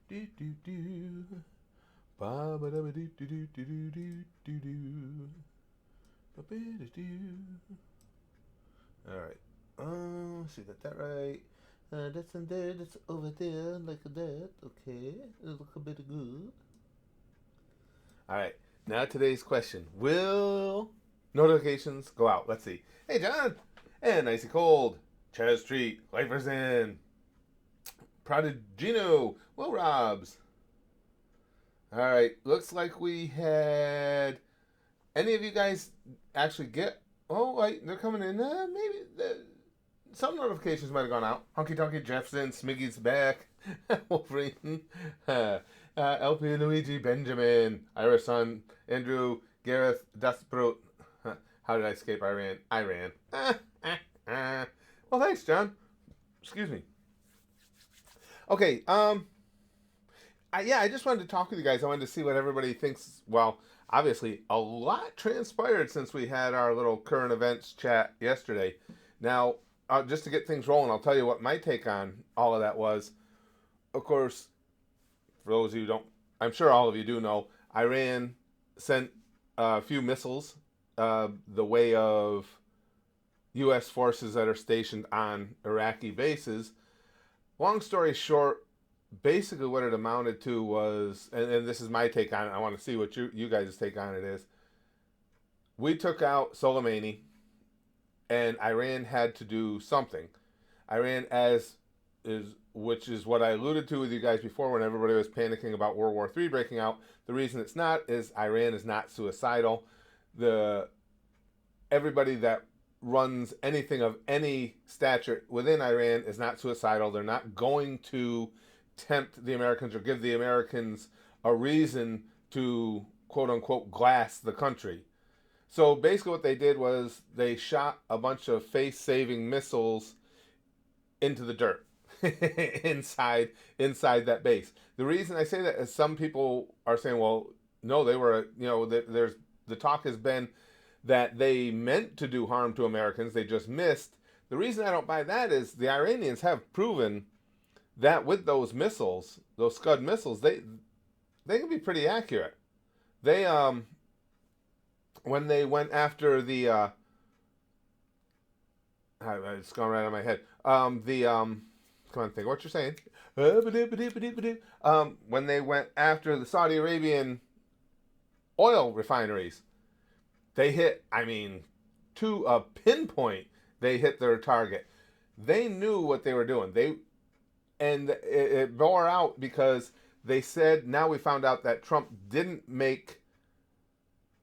Do do do. Ba ba da ba do do do do do do do. Ba ba da do. All right. See that right. That's in there. That's over there, like that. Okay, it look a bit good. All right. Now today's question: will notifications go out? Let's see. Hey John, and icy cold. Chaz Street, Lifers in. Prodigino, Will Robs. All right. Looks like we had any of you guys actually get. Oh, wait, they're coming in. Maybe some notifications might have gone out. Hunky Dunky Jeffson, Smiggy's back. Wolverine, LP Luigi, Benjamin, Irish Son, Andrew, Gareth, Dustbrot. How did I escape Iran? Iran. Well, thanks, John. Excuse me. Okay, I just wanted to talk with you guys. I wanted to see what everybody thinks. Well, obviously, a lot transpired since we had our little current events chat yesterday. Now, just to get things rolling, I'll tell you what my take on all of that was. Of course, for those of you who don't, I'm sure all of you do know, Iran sent a few missiles the way of U.S. forces that are stationed on Iraqi bases. Long story short, basically what it amounted to was, and this is my take on it, I want to see what you guys' take on it is, we took out Soleimani, and Iran had to do something. Iran, which is what I alluded to with you guys before when everybody was panicking about World War III breaking out. The reason it's not is Iran is not suicidal. Everybody that runs anything of any stature within Iran is not suicidal. They're not going to tempt the Americans or give the Americans a reason to quote unquote glass the country. So basically what they did was they shot a bunch of face-saving missiles into the dirt inside that base. The reason I say that is some people are saying, well, no, they were, there's the talk has been that they meant to do harm to Americans, they just missed. The reason I don't buy that is the Iranians have proven that with those missiles, those Scud missiles, they can be pretty accurate. They when they went after the it's gone right out of my head. Come on, think what you're saying. When they went after the Saudi Arabian oil refineries, they hit, to a pinpoint, they hit their target. They knew what they were doing. It bore out because they said, now we found out that Trump didn't make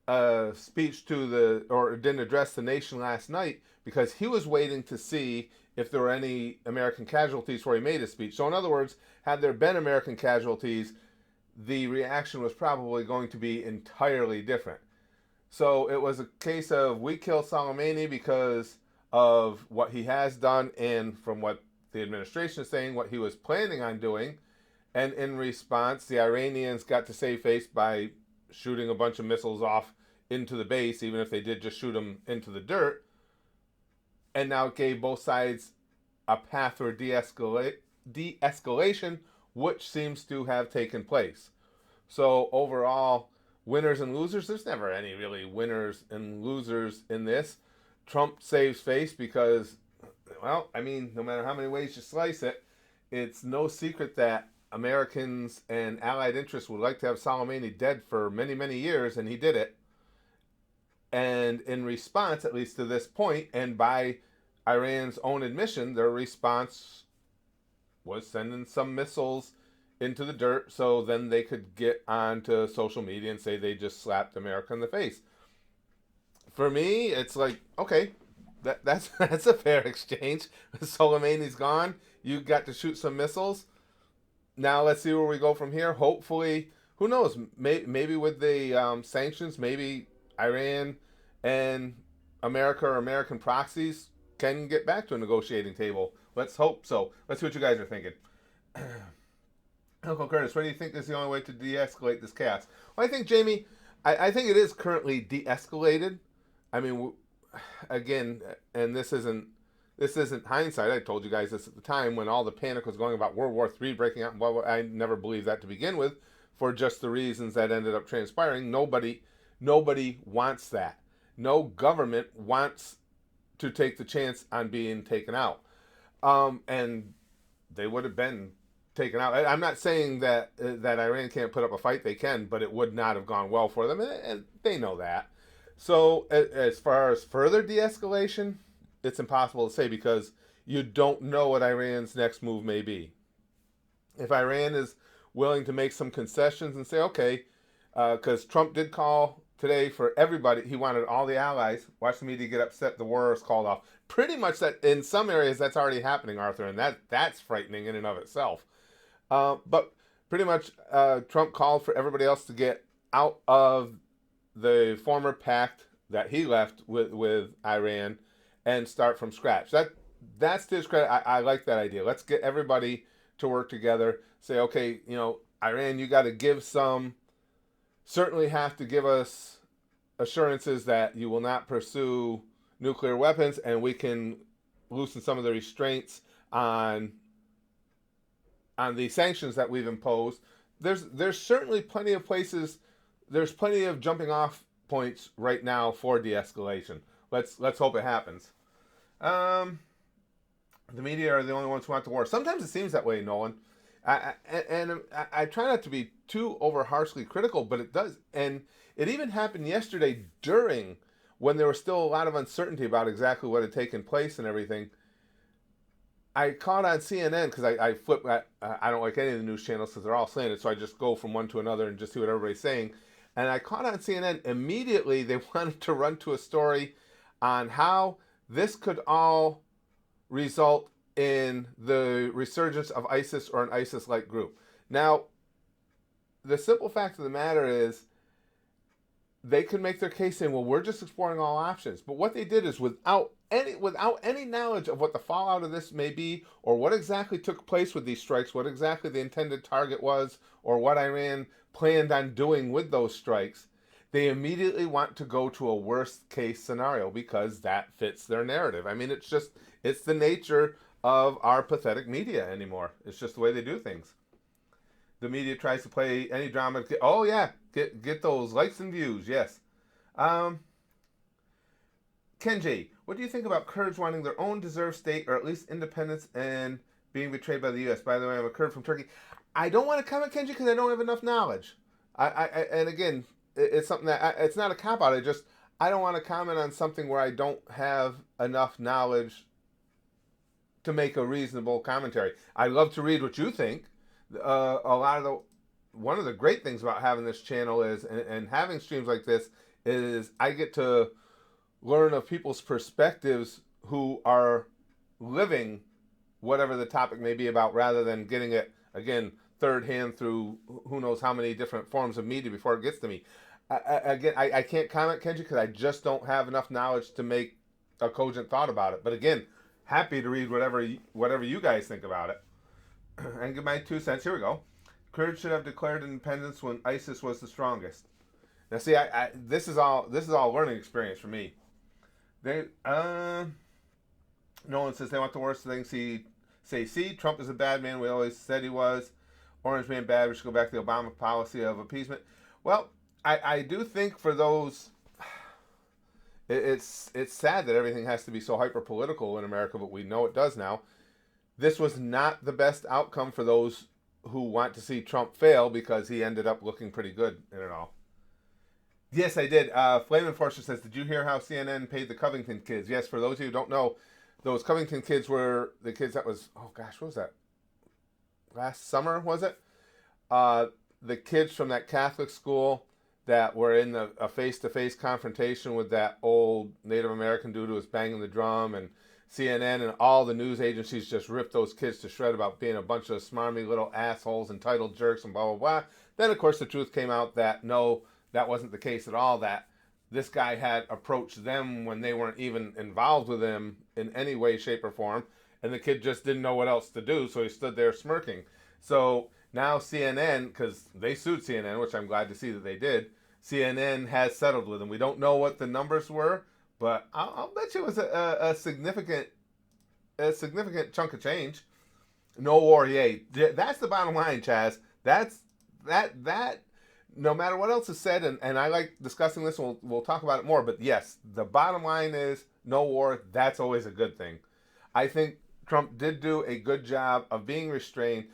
a speech or didn't address the nation last night because he was waiting to see if there were any American casualties before he made his speech. So in other words, had there been American casualties, the reaction was probably going to be entirely different. So it was a case of we kill Soleimani because of what he has done and from what the administration is saying, what he was planning on doing. And in response, the Iranians got to save face by shooting a bunch of missiles off into the base, even if they did just shoot them into the dirt. And now it gave both sides a path for de-escalation, which seems to have taken place. So overall, winners and losers, there's never any really winners and losers in this. Trump saves face because, well, no matter how many ways you slice it, it's no secret that Americans and allied interests would like to have Soleimani dead for many, many years, and he did it. And in response, at least to this point, and by Iran's own admission, their response was sending some missiles into the dirt so then they could get onto social media and say they just slapped America in the face. For me, it's like, okay, that's a fair exchange. Soleimani's gone. You got to shoot some missiles. Now let's see where we go from here. Hopefully, who knows? Maybe with the sanctions, maybe Iran and America or American proxies can get back to a negotiating table. Let's hope so. Let's see what you guys are thinking. Uncle Curtis, what do you think is the only way to de-escalate this chaos? Well, I think, Jamie, I think it is currently de-escalated. Again, and this this isn't hindsight. I told you guys this at the time when all the panic was going about World War III breaking out and blah, blah. I never believed that to begin with, for just the reasons that ended up transpiring. Nobody wants that. No government wants to take the chance on being taken out. And they would have been taken out. I'm not saying that Iran can't put up a fight. They can, but it would not have gone well for them, and they know that. So as far as further de-escalation, it's impossible to say because you don't know what Iran's next move may be. If Iran is willing to make some concessions and say, okay, because Trump did call today for everybody. He wanted all the allies. Watch the media get upset. The war is called off. Pretty much that in some areas that's already happening, Arthur, and that's frightening in and of itself. But pretty much Trump called for everybody else to get out of the former pact that he left with Iran and start from scratch. That's to his credit. I like that idea. Let's get everybody to work together. Say, okay, Iran, you got to give some. Certainly have to give us assurances that you will not pursue nuclear weapons, and we can loosen some of the restraints on the sanctions that we've imposed. There's certainly plenty of places. There's plenty of jumping off points right now for de-escalation. Let's hope it happens. The media are the only ones who want the war. Sometimes it seems that way, Nolan. I try not to be too over harshly critical, but it does. And it even happened yesterday when there was still a lot of uncertainty about exactly what had taken place and everything. I caught on CNN because I flip. I don't like any of the news channels because they're all saying it, so I just go from one to another and just see what everybody's saying. And I caught on CNN immediately. They wanted to run to a story on how this could all result in the resurgence of ISIS or an ISIS-like group. Now, the simple fact of the matter is they could make their case saying, well, we're just exploring all options. But what they did is without any knowledge of what the fallout of this may be or what exactly took place with these strikes, what exactly the intended target was, or what Iran planned on doing with those strikes, they immediately want to go to a worst case scenario because that fits their narrative. I mean, it's the nature of our pathetic media anymore. It's just the way they do things. The media tries to play any drama. Get those likes and views. Yes. Kenji, what do you think about Kurds wanting their own deserved state or at least independence and being betrayed by the U.S.? By the way, I'm a Kurd from Turkey. I don't want to comment, Kenji, because I don't have enough knowledge. And again, it's something that it's not a cop out. I don't want to comment on something where I don't have enough knowledge to make a reasonable commentary. I love to read what you think. One of the great things about having this channel is and having streams like this is I get to learn of people's perspectives who are living whatever the topic may be about, rather than getting it again third hand through who knows how many different forms of media before it gets to me. I can't comment, Kenji, because I just don't have enough knowledge to make a cogent thought about it. But again, happy to read whatever you guys think about it. And give my 2 cents. Here we go. Kurds should have declared independence when ISIS was the strongest. Now, see, this is all learning experience for me. Nolan says they want the worst things. See, Trump is a bad man. We always said he was. Orange man bad. We should go back to the Obama policy of appeasement. Well, I do think for those, it's sad that everything has to be so hyper political in America, but we know it does now. This was not the best outcome for those who want to see Trump fail because he ended up looking pretty good in it all. Yes, I did. Flame Enforcer says, did you hear how CNN paid the Covington kids? Yes, for those of you who don't know, those Covington kids were the kids that was, oh gosh, what was that? Last summer, was it? The kids from that Catholic school that were in a face-to-face confrontation with that old Native American dude who was banging the drum, and CNN and all the news agencies just ripped those kids to shred about being a bunch of smarmy little assholes, entitled jerks, and blah, blah, blah. Then, of course, the truth came out that no, that wasn't the case at all, that this guy had approached them when they weren't even involved with him in any way, shape, or form, and the kid just didn't know what else to do, so he stood there smirking. So now CNN, because they sued CNN, which I'm glad to see that they did, CNN has settled with him. We don't know what the numbers were, but I'll bet you it was a significant a significant chunk of change. No war, yay. That's the bottom line, Chaz. That. No matter what else is said, and I like discussing this, we'll talk about it more. But yes, the bottom line is no war. That's always a good thing. I think Trump did do a good job of being restrained.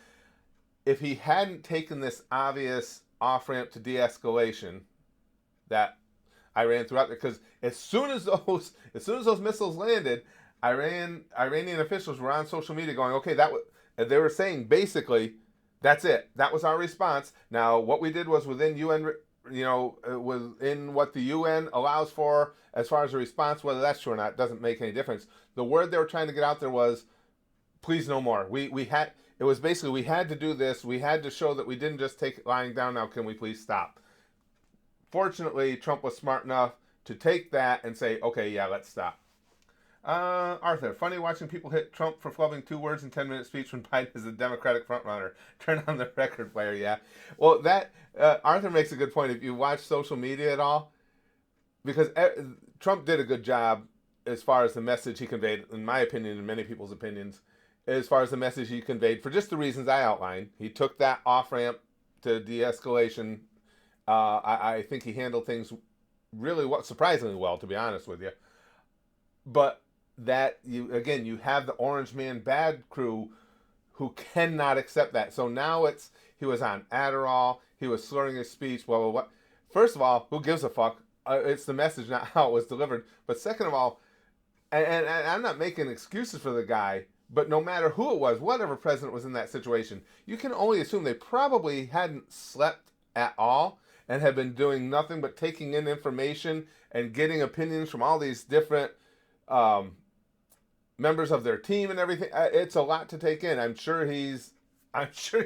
If he hadn't taken this obvious off ramp to de-escalation that Iran threw out there, because as soon as those missiles landed, Iranian officials were on social media going, okay, they were saying basically, that's it. That was our response. Now, what we did was within UN, within what the UN allows for as far as a response. Whether that's true or not doesn't make any difference. The word they were trying to get out there was, please no more. It was basically, we had to do this. We had to show that we didn't just take it lying down. Now, can we please stop? Fortunately, Trump was smart enough to take that and say, okay, yeah, let's stop. Arthur, funny watching people hit Trump for flubbing 2 words in 10-minute speech when Biden is a Democratic frontrunner. Turn on the record player, yeah. Well, Arthur makes a good point. If you watch social media at all, because Trump did a good job as far as the message he conveyed, in my opinion and many people's opinions, as far as the message he conveyed, for just the reasons I outlined. He took that off-ramp to de-escalation. I think he handled things really surprisingly well, to be honest with you. But that you have the orange man bad crew who cannot accept that. So now he was on Adderall, he was slurring his speech, blah blah blah. First of all, who gives a fuck? It's the message, not how it was delivered. But second of all, and I'm not making excuses for the guy, but no matter who it was, whatever president was in that situation, you can only assume they probably hadn't slept at all and had been doing nothing but taking in information and getting opinions from all these different members of their team and everything. It's a lot to take in. I'm sure he's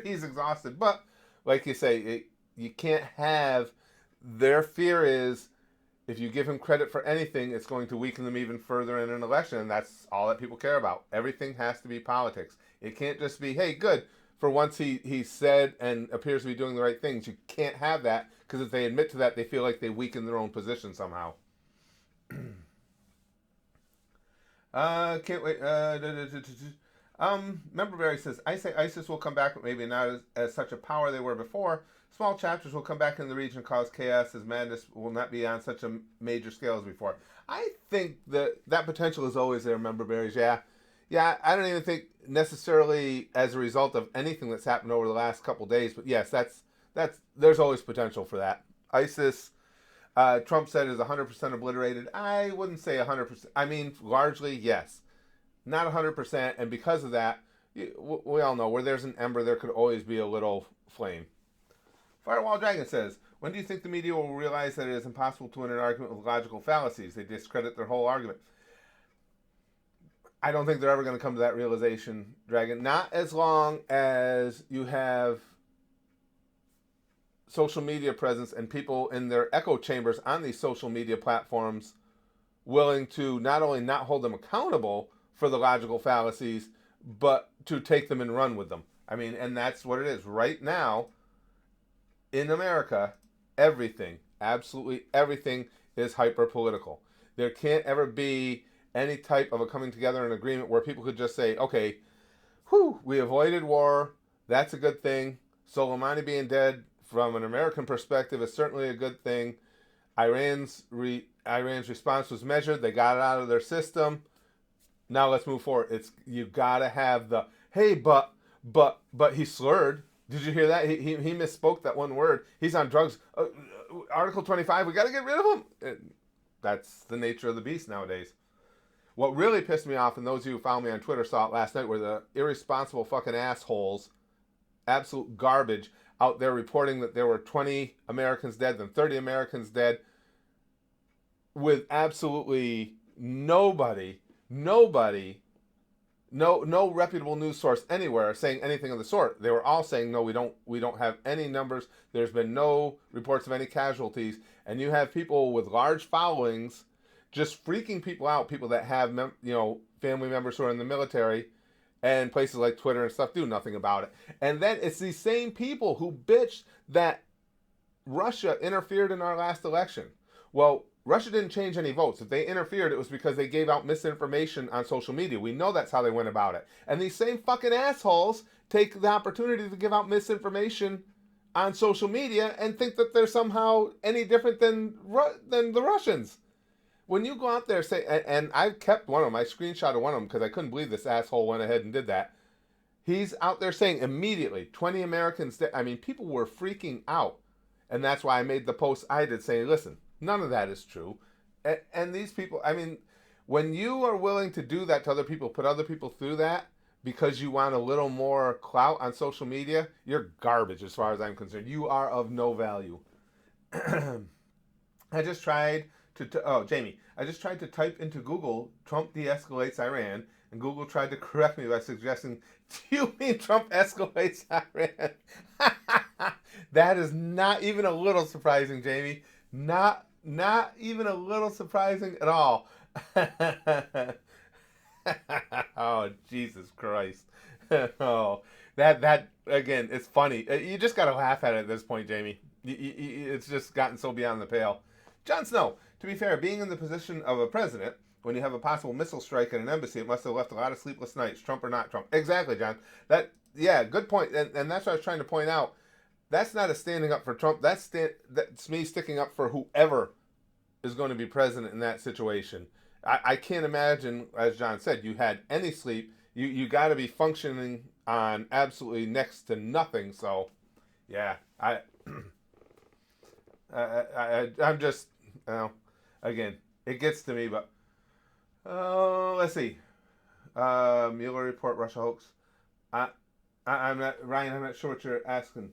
exhausted. But like you say, you can't have. Their fear is, if you give him credit for anything, it's going to weaken them even further in an election, and that's all that people care about. Everything has to be politics. It can't just be, hey, good. For once he said and appears to be doing the right things. You can't have that, because if they admit to that, they feel like they weaken their own position somehow. Can't wait. Member Barry says, I say ISIS will come back, but maybe not as such a power they were before. Small chapters will come back in the region and cause chaos, as madness will not be on such a major scale as before. I think that potential is always there, Member Berries. Yeah, I don't even think necessarily as a result of anything that's happened over the last couple days, but yes, that's there's always potential for that. ISIS, Trump said, is 100% obliterated. I wouldn't say 100%. I mean, largely, yes. Not 100%, and because of that, we all know where there's an ember, there could always be a little flame. Firewall Dragon says, when do you think the media will realize that it is impossible to win an argument with logical fallacies? They discredit their whole argument. I don't think they're ever going to come to that realization, Dragon. Not as long as you have social media presence and people in their echo chambers on these social media platforms willing to not only not hold them accountable for the logical fallacies, but to take them and run with them. I mean, and that's what it is. Right now, in America, everything, absolutely everything, is hyper-political. There can't ever be any type of a coming together and agreement where people could just say, okay, we avoided war, that's a good thing. Soleimani being dead, from an American perspective, is certainly a good thing. Iran's response was measured. They got it out of their system. Now let's move forward. You gotta have the, hey, but he slurred. Did you hear that? He misspoke that one word. He's on drugs. Article 25, we gotta get rid of him. That's the nature of the beast nowadays. What really pissed me off, and those of you who followed me on Twitter saw it last night, were the irresponsible fucking assholes, absolute garbage, out there reporting that there were 20 Americans dead, then 30 Americans dead, with absolutely nobody, no reputable news source anywhere saying anything of the sort. They were all saying, no, we don't have any numbers. There's been no reports of any casualties. And you have people with large followings just freaking people out, people that have family members who are in the military, and places like Twitter and stuff do nothing about it. And then it's these same people who bitch that Russia interfered in our last election. Well, Russia didn't change any votes. If they interfered, it was because they gave out misinformation on social media. We know that's how they went about it. And these same fucking assholes take the opportunity to give out misinformation on social media and think that they're somehow any different than the Russians. When you go out there say, and I've kept one of them, I screenshotted one of them because I couldn't believe this asshole went ahead and did that. He's out there saying immediately 20 Americans. I mean, people were freaking out, and that's why I made the post I did saying, listen, none of that is true. And these people, I mean, when you are willing to do that to other people, put other people through that because you want a little more clout on social media, you're garbage as far as I'm concerned. You are of no value. I just tried Jamie, I just tried to type into Google, Trump de-escalates Iran, and Google tried to correct me by suggesting, do you mean Trump escalates Iran? That is not even a little surprising, Jamie. Not even a little surprising at all. Oh, Jesus Christ. Oh, that again, it's funny. You just got to laugh at it at this point, Jamie. It's just gotten so beyond the pale. Jon Snow, to be fair, being in the position of a president, when you have a possible missile strike at an embassy, it must have left a lot of sleepless nights, Trump or not Trump. Exactly, John. Yeah, good point. And that's what I was trying to point out. That's not a standing up for Trump. That's me sticking up for whoever is going to be president in that situation. I can't imagine, as John said, you had any sleep. You got to be functioning on absolutely next to nothing. So, yeah, I'm just, again, it gets to me, but let's see. Mueller report, Russia hoax. I'm not, Ryan, I'm not sure what you're asking.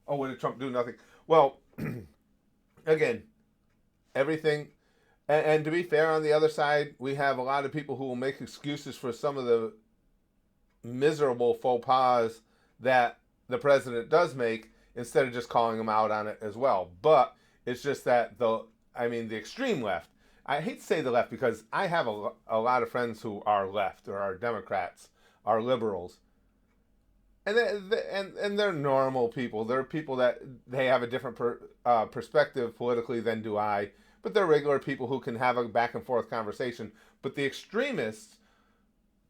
Oh, what did Trump do? Nothing. Well, again, everything, and to be fair, on the other side, we have a lot of people who will make excuses for some of the miserable faux pas that the president does make instead of just calling him out on it as well. But it's just that the extreme left, I hate to say the left because I have a lot of friends who are left or are Democrats, are liberals. And they're normal people. They're people that they have a different perspective politically than do I. But they're regular people who can have a back and forth conversation. But the extremists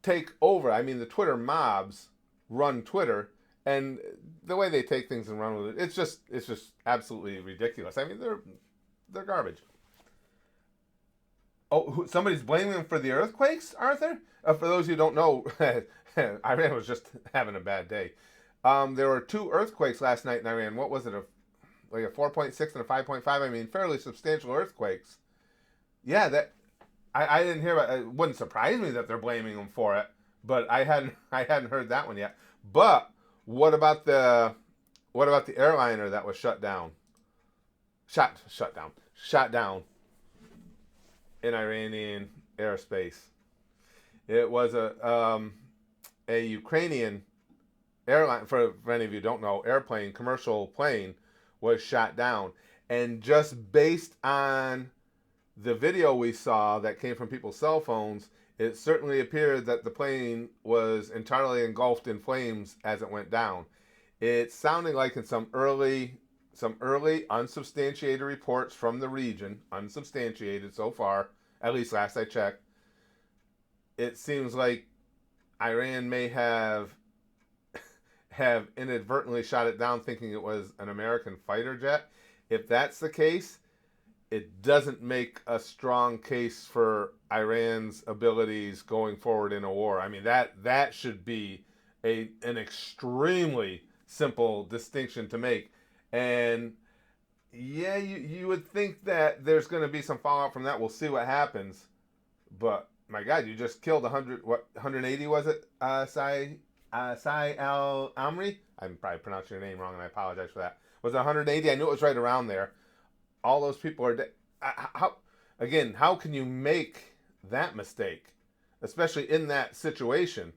take over. I mean, the Twitter mobs run Twitter, and the way they take things and run with it, it's just absolutely ridiculous. I mean, they're garbage. Oh, somebody's blaming them for the earthquakes, Arthur? For those who don't know, Iran was just having a bad day. There were 2 earthquakes last night in Iran. What was it? Like a 4.6 and a 5.5? I mean, fairly substantial earthquakes. Yeah, that I didn't hear about it. It wouldn't surprise me that they're blaming them for it, but I hadn't heard that one yet. But what about the airliner that was shut down? Shot down in Iranian airspace. It was a Ukrainian airline, for any of you who don't know, commercial plane was shot down. And just based on the video we saw that came from people's cell phones, it certainly appeared that the plane was entirely engulfed in flames as it went down. It's sounding like in some early unsubstantiated reports from the region, unsubstantiated so far, at least last I checked, it seems like Iran may have inadvertently shot it down thinking it was an American fighter jet. If that's the case, it doesn't make a strong case for Iran's abilities going forward in a war. I mean, that should be an extremely simple distinction to make. And yeah, you would think that there's going to be some fallout from that. We'll see what happens. But my God, you just killed 180 was it? Sai al-Amri? I'm probably pronouncing your name wrong, and I apologize for that. Was it 180? I knew it was right around there. All those people are dead. How can you make that mistake, especially in that situation?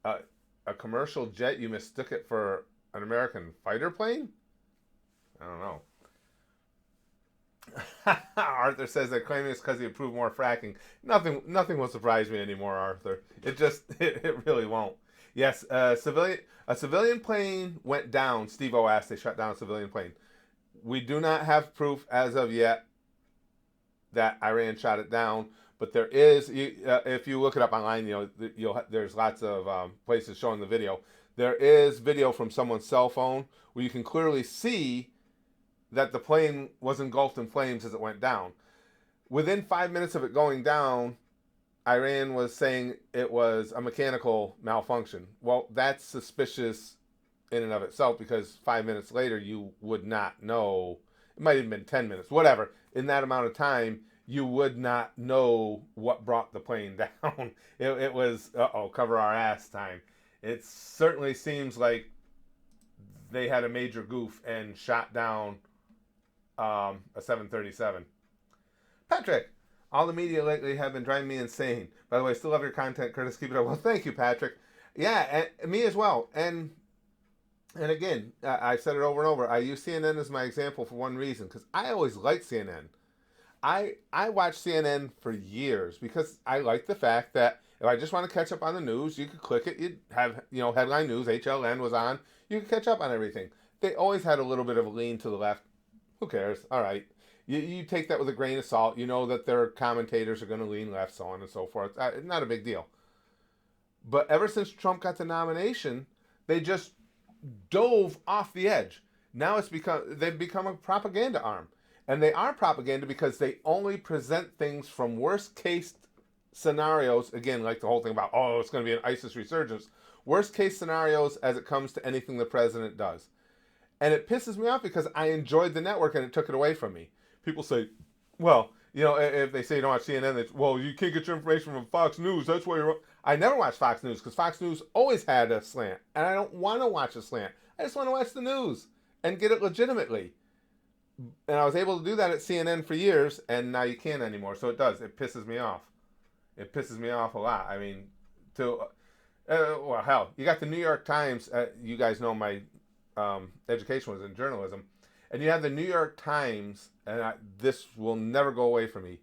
A commercial jet, you mistook it for an American fighter plane? I don't know. Arthur says they're claiming it's because he approved more fracking. Nothing will surprise me anymore, Arthur. It really won't. Yes, a civilian plane went down. Steve-O asked, they shut down a civilian plane. We do not have proof as of yet that Iran shot it down. But there is, if you look it up online, there's lots of places showing the video. There is video from someone's cell phone where you can clearly see that the plane was engulfed in flames as it went down. Within 5 minutes of it going down, Iran was saying it was a mechanical malfunction. Well, that's suspicious in and of itself, because 5 minutes later you would not know. It might have been 10 minutes, whatever. In that amount of time, you would not know what brought the plane down. It was, cover our ass time. It certainly seems like they had a major goof and shot down a 737. Patrick, all the media lately have been driving me insane. By the way, still love your content, Curtis. Keep it up. Well, thank you, Patrick. Yeah, and me as well. And again, I've said it over and over. I use CNN as my example for one reason, because I always liked CNN. I watched CNN for years because I like the fact that if I just want to catch up on the news, you could click it. You'd have, headline news, HLN was on. You could catch up on everything. They always had a little bit of a lean to the left. Who cares? All right. You take that with a grain of salt. You know that their commentators are going to lean left, so on and so forth. Not a big deal. But ever since Trump got the nomination, they just dove off the edge. Now they've become a propaganda arm. And they are propaganda because they only present things from worst case scenarios. Again, like the whole thing about, it's going to be an ISIS resurgence. Worst case scenarios as it comes to anything the president does. And it pisses me off because I enjoyed the network and it took it away from me. People say, well, if they say you don't watch CNN, you can't get your information from Fox News. That's why you're... I never watched Fox News because Fox News always had a slant. And I don't want to watch a slant. I just want to watch the news and get it legitimately. And I was able to do that at CNN for years, and now you can't anymore. So it does. It pisses me off. It pisses me off a lot. I mean, hell, you got the New York Times. You guys know my education was in journalism. And you have the New York Times, and this will never go away from me.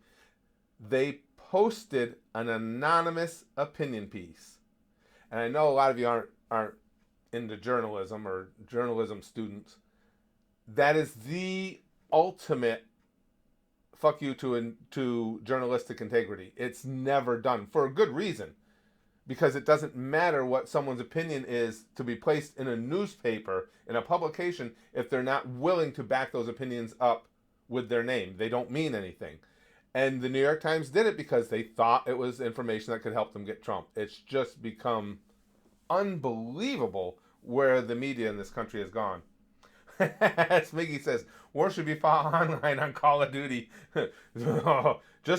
They posted an anonymous opinion piece. And I know a lot of you aren't into journalism or journalism students. That is the ultimate fuck you to journalistic integrity. It's never done for a good reason, because it doesn't matter what someone's opinion is to be placed in a newspaper, in a publication, if they're not willing to back those opinions up with their name. They don't mean anything. And the New York Times did it because they thought it was information that could help them get Trump. It's just become unbelievable where the media in this country has gone. Smiggy says, war should be fought online on Call of Duty. That's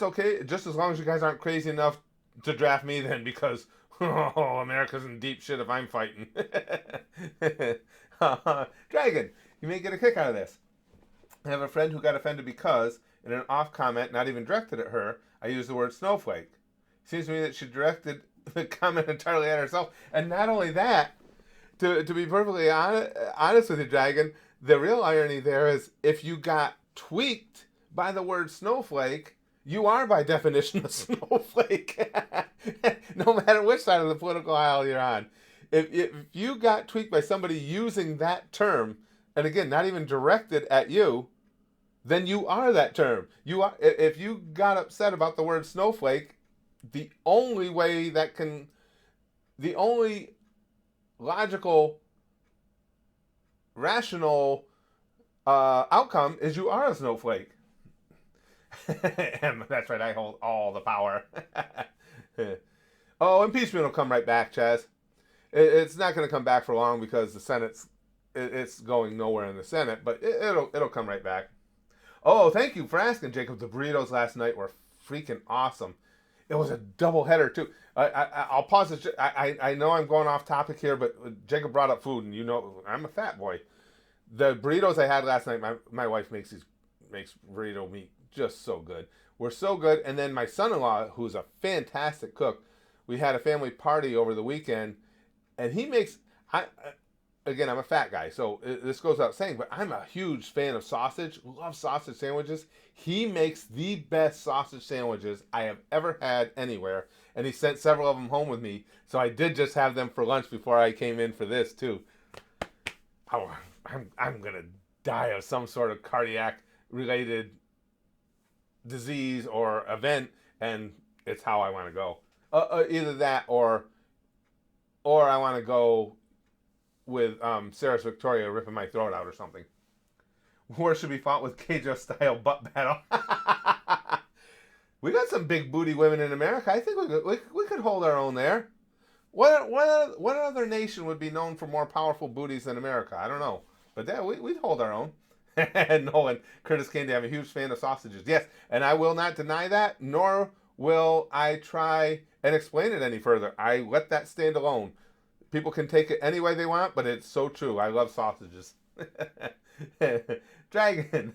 okay, just as long as you guys aren't crazy enough to draft me then, because America's in deep shit if I'm fighting. Dragon, you may get a kick out of this. I have a friend who got offended because, in an off comment not even directed at her, I used the word snowflake. Seems to me that she directed the comment entirely at herself. And not only that, to be perfectly honest with you, Dragon, the real irony there is if you got tweaked by the word snowflake, you are by definition a snowflake. No matter which side of the political aisle you're on. If you got tweaked by somebody using that term, and again, not even directed at you, then you are that term. You are. If you got upset about the word snowflake, the only logical, rational outcome is you are a snowflake. That's right, I hold all the power. Impeachment will come right back, Chaz. It's not going to come back for long because the Senate's it's going nowhere in the Senate, but it'll come right back. Oh, thank you for asking, Jacob. The burritos last night were freaking awesome. It was a double header too. I'll pause this. I know I'm going off topic here, but Jacob brought up food, and you know I'm a fat boy. The burritos I had last night, my wife makes burrito meat just so good. We're so good. And then my son-in-law, who's a fantastic cook, we had a family party over the weekend, and he makes. Again, I'm a fat guy, so this goes without saying, but I'm a huge fan of sausage. Love sausage sandwiches. He makes the best sausage sandwiches I have ever had anywhere, and he sent several of them home with me, so I did just have them for lunch before I came in for this, too. Oh, I'm going to die of some sort of cardiac-related disease or event, and it's how I want to go. Either that, or I want to go with Sarah's Victoria ripping my throat out or something. War should be fought with Keijo style butt battle. We got some big booty women in America. I think we could hold our own there. What other nation would be known for more powerful booties than America? I don't know, but yeah, we'd hold our own. Nolan, Curtis Candy, I'm a huge fan of sausages. Yes, and I will not deny that, nor will I try and explain it any further. I let that stand alone. People can take it any way they want, but it's so true. I love sausages. Dragon.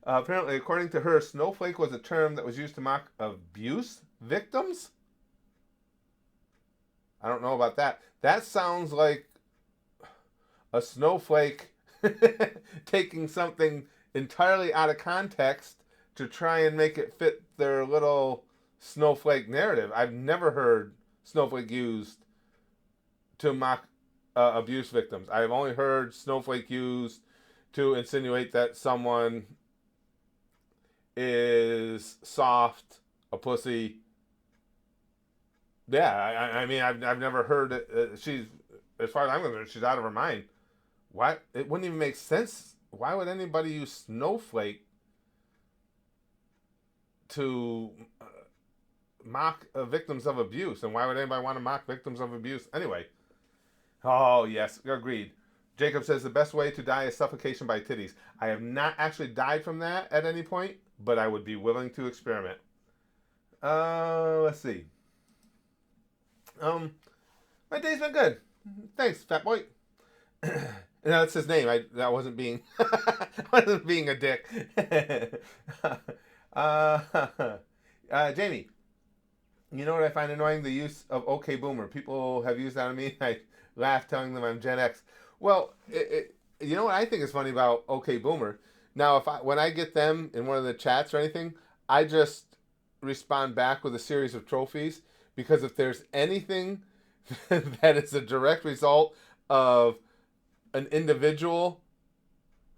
Apparently, according to her, snowflake was a term that was used to mock abuse victims. I don't know about that. That sounds like a snowflake taking something entirely out of context to try and make it fit their little snowflake narrative. I've never heard snowflake used to mock abuse victims. I've only heard snowflake used to insinuate that someone is soft, a pussy. Yeah, I mean, I've never heard it. She's, as far as I'm concerned, she's out of her mind. Why? It wouldn't even make sense. Why would anybody use snowflake to mock victims of abuse? And why would anybody want to mock victims of abuse anyway? Oh, yes, agreed. Jacob says the best way to die is suffocation by titties. I have not actually died from that at any point, but I would be willing to experiment. Let's see. My day's been good. Thanks, fat boy. No, that's his name. That wasn't being I wasn't being a dick. Jamie, you know what I find annoying? The use of OK Boomer. People have used that on me. I laugh telling them I'm Gen X. Well, you know what I think is funny about OK Boomer? Now, when I get them in one of the chats or anything, I just respond back with a series of trophies, because if there's anything that is a direct result of an individual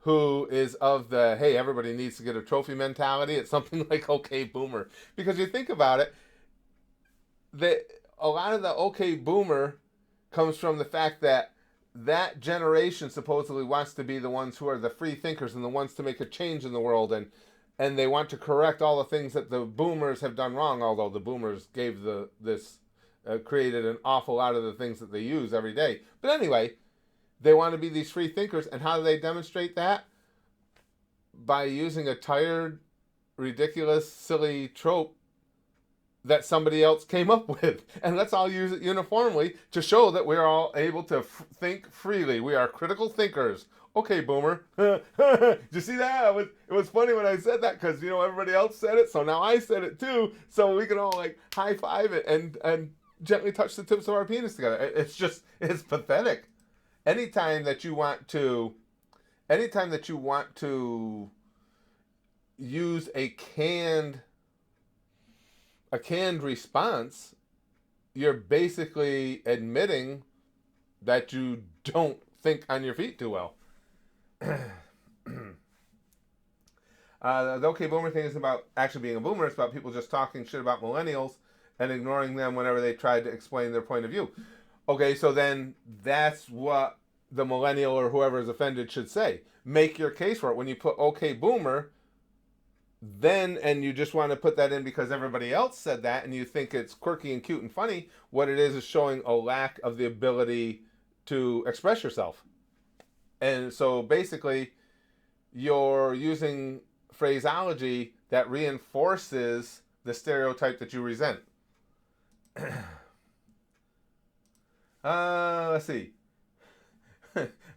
who is of the, hey, everybody needs to get a trophy mentality, it's something like OK Boomer. Because you think about it, a lot of the OK Boomer comes from the fact that generation supposedly wants to be the ones who are the free thinkers and the ones to make a change in the world, and they want to correct all the things that the boomers have done wrong, although the boomers gave created an awful lot of the things that they use every day. But anyway, they want to be these free thinkers, and how do they demonstrate that? By using a tired, ridiculous, silly trope that somebody else came up with. And let's all use it uniformly to show that we're all able to think freely. We are critical thinkers. Okay, Boomer. Did you see that? It was funny when I said that, because, everybody else said it, so now I said it too, so we can all, high five it and gently touch the tips of our penis together. It's pathetic. Anytime that you want to use a canned response, you're basically admitting that you don't think on your feet too well. The OK Boomer thing is about actually being a boomer. It's about people just talking shit about millennials and ignoring them whenever they tried to explain their point of view. Okay, so then that's what the millennial or whoever is offended should say. Make your case for it. When you put OK Boomer, and you just want to put that in because everybody else said that and you think it's quirky and cute and funny, what it is showing a lack of the ability to express yourself. And so basically, you're using phraseology that reinforces the stereotype that you resent. Let's see.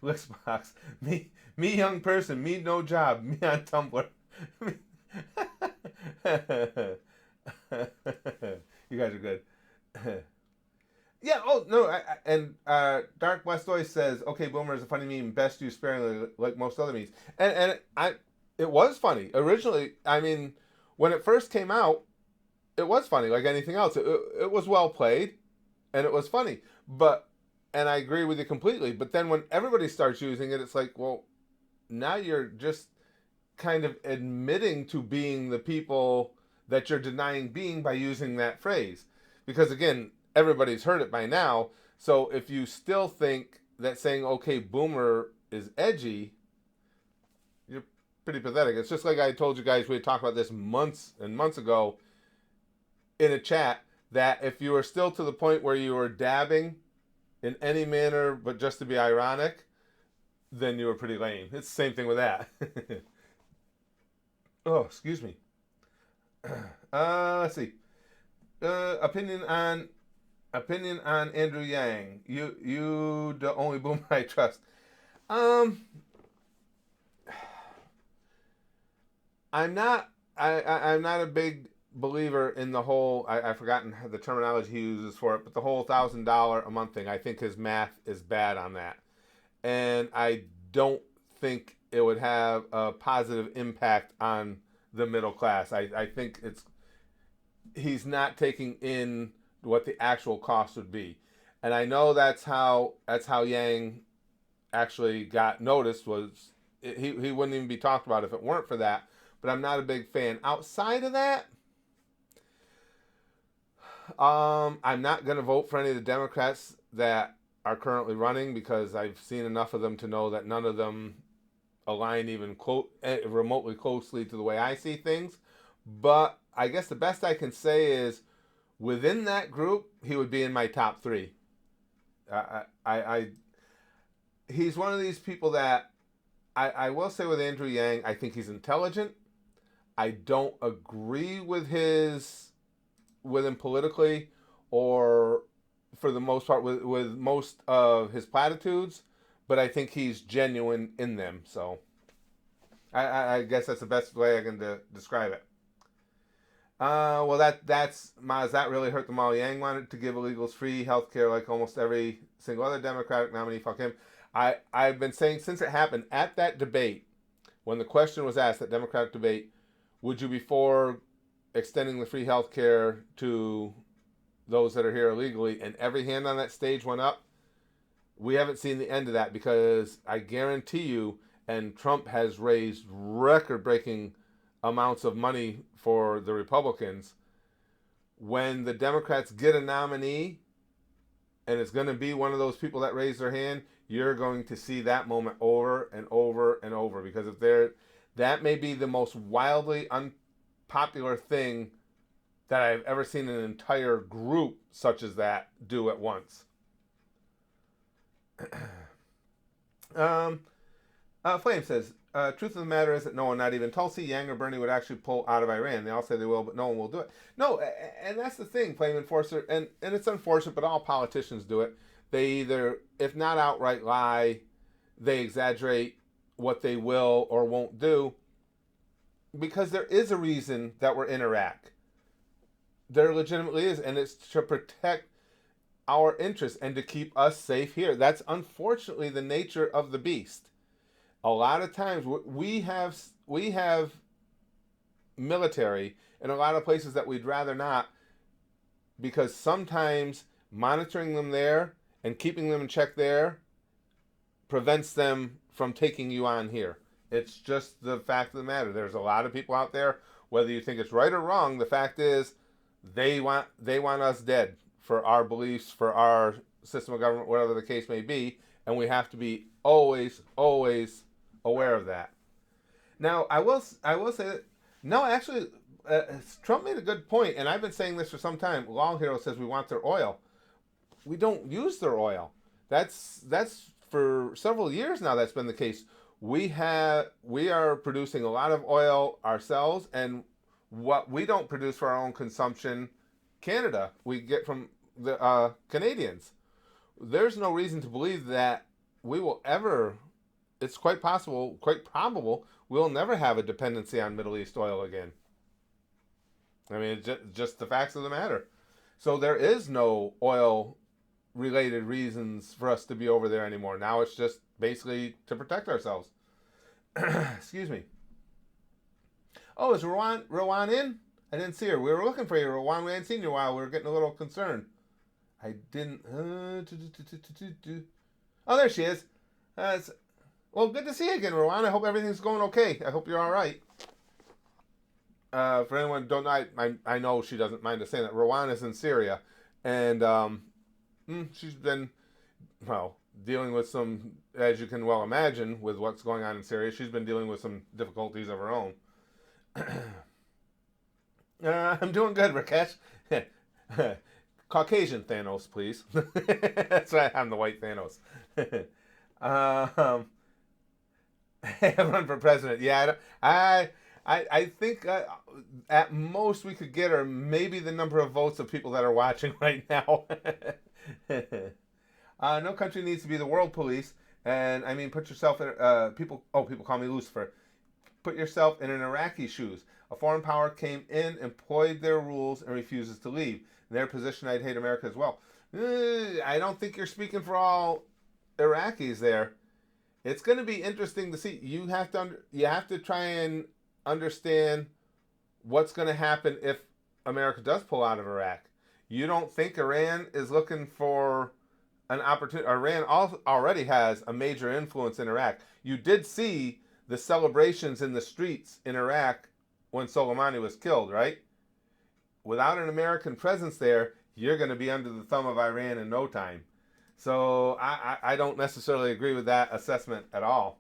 Listbox. Me young person, me no job, me on Tumblr. You guys are good. Yeah, oh, no, and Dark Westoy says, OK, Boomer is a funny meme, best used sparingly like most other memes. And it was funny. Originally, I mean, when it first came out, it was funny like anything else. It was well played, and it was funny. And I agree with you completely. But then when everybody starts using it, it's like, well, now you're just kind of admitting to being the people that you're denying being by using that phrase. Because again, everybody's heard it by now. So if you still think that saying "okay, boomer" is edgy, you're pretty pathetic. It's just like I told you guys, we had talked about this months and months ago in a chat, that if you were still to the point where you were dabbing in any manner but just to be ironic, then you were pretty lame. It's the same thing with that. Oh, excuse me. Let's see. Opinion on Andrew Yang. You the only boomer I trust. Um, I'm not. I'm not a big believer in the whole. I've forgotten the terminology he uses for it, but the whole $1,000 a month thing. I think his math is bad on that, and I don't think it would have a positive impact on the middle class. I think he's not taking in what the actual cost would be, and I know that's how Yang actually got noticed. He wouldn't even be talked about if it weren't for that. But I'm not a big fan. Outside of that, I'm not going to vote for any of the Democrats that are currently running, because I've seen enough of them to know that none of them align even remotely closely to the way I see things. But I guess the best I can say is within that group, he would be in my top three. I he's one of these people that I will say with Andrew Yang, I think he's intelligent. I don't agree with him politically, or for the most part with most of his platitudes, but I think he's genuine in them. So I guess that's the best way I can describe it. Well, that's Maz. That really hurt them all. Yang wanted to give illegals free health care like almost every single other Democratic nominee. Fuck him. I've been saying since it happened at that debate, when the question was asked, that Democratic debate, would you be for extending the free health care to those that are here illegally? And every hand on that stage went up. We haven't seen the end of that, because I guarantee you, and Trump has raised record-breaking amounts of money for the Republicans. When the Democrats get a nominee, and it's going to be one of those people that raise their hand, you're going to see that moment over and over and over, because that may be the most wildly unpopular thing that I've ever seen an entire group such as that do at once. Flame says, truth of the matter is that no one, not even Tulsi, Yang, or Bernie, would actually pull out of Iran. They all say they will, but no one will do it. No, and that's the thing, Flame Enforcer, and it's unfortunate, but all politicians do it. They either, if not outright lie, they exaggerate what they will or won't do, because there is a reason that we're in Iraq. There legitimately is, and it's to protect our interests and to keep us safe here. That's unfortunately the nature of the beast. A lot of times we have military in a lot of places that we'd rather not, because sometimes monitoring them there and keeping them in check there prevents them from taking you on here. It's just the fact of the matter. There's a lot of people out there, whether you think it's right or wrong, the fact is they want us dead for our beliefs, for our system of government, whatever the case may be, and we have to be always aware of that. Now, I will say that, no, actually, Trump made a good point, and I've been saying this for some time. Long Hero says we want their oil. We don't use their oil. That's for several years now that's been the case. We are producing a lot of oil ourselves, and what we don't produce for our own consumption, Canada, we get from the Canadians. There's no reason to believe that we will ever, it's quite possible, quite probable, we'll never have a dependency on Middle East oil again. I mean, it's just the facts of the matter. So there is no oil related reasons for us to be over there anymore. Now it's just basically to protect ourselves. Excuse me. Oh, is Rowan in? I didn't see her. We were looking for you, Rowan. We hadn't seen you in a while. We were getting a little concerned. I didn't. Oh, there she is. Well, good to see you again, Rowan. I hope everything's going okay. I hope you're all right. For anyone who don't know, I know she doesn't mind us saying that. Rowan is in Syria, and she's been, well, dealing with some, as you can well imagine, with what's going on in Syria. She's been dealing with some difficulties of her own. I'm doing good, Rakesh. Caucasian Thanos, please. That's right. I'm the white Thanos. um, run for president. Yeah, I think at most we could get, or maybe the number of votes of people that are watching right now. No country needs to be the world police, and I mean, put yourself in people. Oh, people call me Lucifer. Put yourself in an Iraqi shoes. A foreign power came in, employed their rules, and refuses to leave. In their position, I'd hate America as well. I don't think you're speaking for all Iraqis there. It's going to be interesting to see. You have to try and understand what's going to happen if America does pull out of Iraq. You don't think Iran is looking for an opportunity? Iran already has a major influence in Iraq. You did see the celebrations in the streets in Iraq when Soleimani was killed, right? Without an American presence there, you're going to be under the thumb of Iran in no time. So I don't necessarily agree with that assessment at all.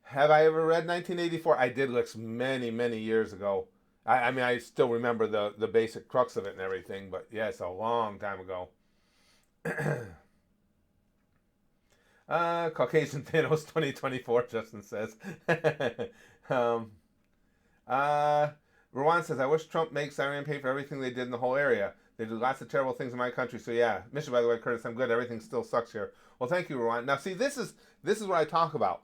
Have I ever read 1984? I did many, many years ago. I mean, I still remember the basic crux of it and everything, but yeah, it's a long time ago. Caucasian Thanos 2024, Justin says. um, Rowan says, I wish Trump makes Iran pay for everything they did in the whole area. They do lots of terrible things in my country. So yeah, mission, by the way, Curtis, I'm good. Everything still sucks here. Well, thank you, Rowan. Now, see, this is what I talk about.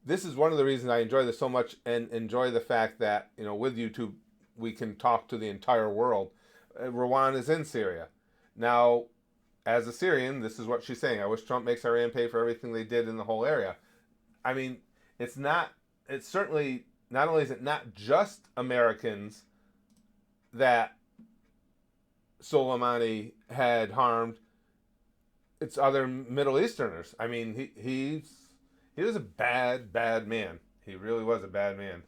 This is one of the reasons I enjoy this so much, and enjoy the fact that, you know, with YouTube we can talk to the entire world. Rowan is in Syria now. As a Syrian, this is what she's saying. I wish Trump makes Iran pay for everything they did in the whole area. I mean, it's certainly, not only is it not just Americans that Soleimani had harmed, it's other Middle Easterners. I mean, he was a bad, bad man. He really was a bad man.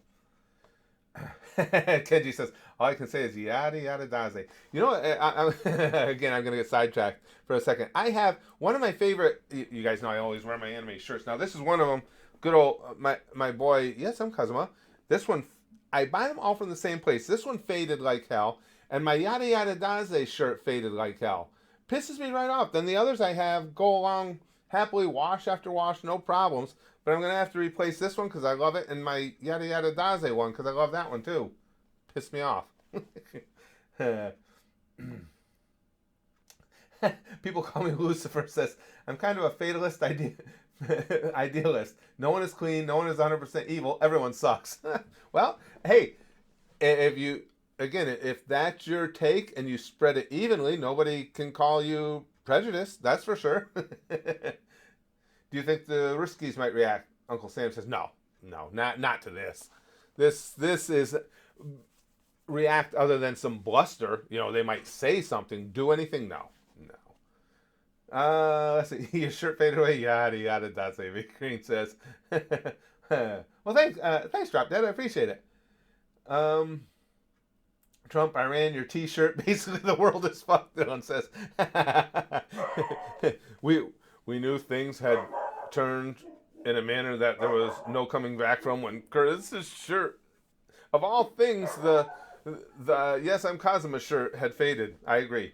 Kenji says, all I can say is yada yada daze. You know, again, I'm going to get sidetracked for a second. I have one of my favorite, you guys know I always wear my anime shirts. Now, this is one of them. Good old, my boy, yes, I'm Kazuma. This one, I buy them all from the same place. This one faded like hell, and my yada yada daze shirt faded like hell. Pisses me right off. Then the others I have go along happily, wash after wash, no problems. But I'm going to have to replace this one because I love it, and my yada yada daze one because I love that one too. Pissed me off. People call me Lucifer. Says, I'm kind of a fatalist idealist. No one is clean. No one is 100% evil. Everyone sucks. Well, hey, if that's your take and you spread it evenly, nobody can call you prejudiced. That's for sure. Do you think the Ruskies might react? Uncle Sam says, no, not to this. This is react other than some bluster. You know, they might say something, do anything. No. Let's see. Your shirt faded away. Yada yada. That's a Green says. Well, thanks, Drop Dead. I appreciate it. Trump, Iran, your T-shirt. Basically, the world is fucked. Dylan says. We knew things had turned in a manner that there was no coming back from when Kurds' shirt, of all things, the Yes, I'm Kazuma shirt had faded. I agree.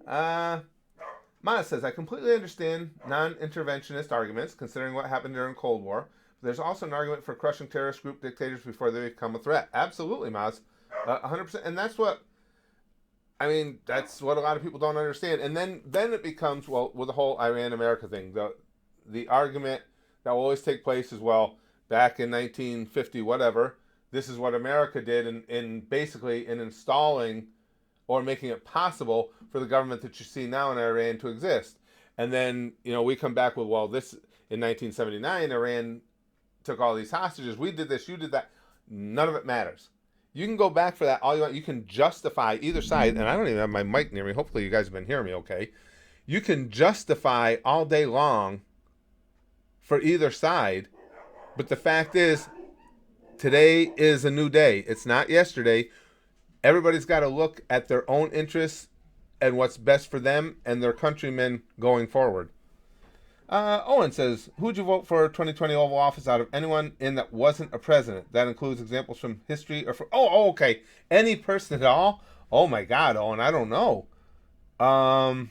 Maya says, I completely understand non-interventionist arguments considering what happened during Cold War. But there's also an argument for crushing terrorist group dictators before they become a threat. Absolutely, Maz. 100%. And that's what a lot of people don't understand. And then it becomes, well, with the whole Iran-America thing, the argument that will always take place is, well, back in 1950, whatever, this is what America did in basically installing or making it possible for the government that you see now in Iran to exist. And then, we come back with, well, this, in 1979, Iran took all these hostages. We did this, you did that. None of it matters. You can go back for that all you want. You can justify either side, and I don't even have my mic near me. Hopefully you guys have been hearing me okay. You can justify all day long for either side. But the fact is, today is a new day. It's not yesterday. Everybody's got to look at their own interests and what's best for them and their countrymen going forward. Owen says, who'd you vote for 2020 Oval Office out of anyone in that wasn't a president? That includes examples from history or from... okay. Any person at all? Oh, my God, Owen, I don't know. Gosh.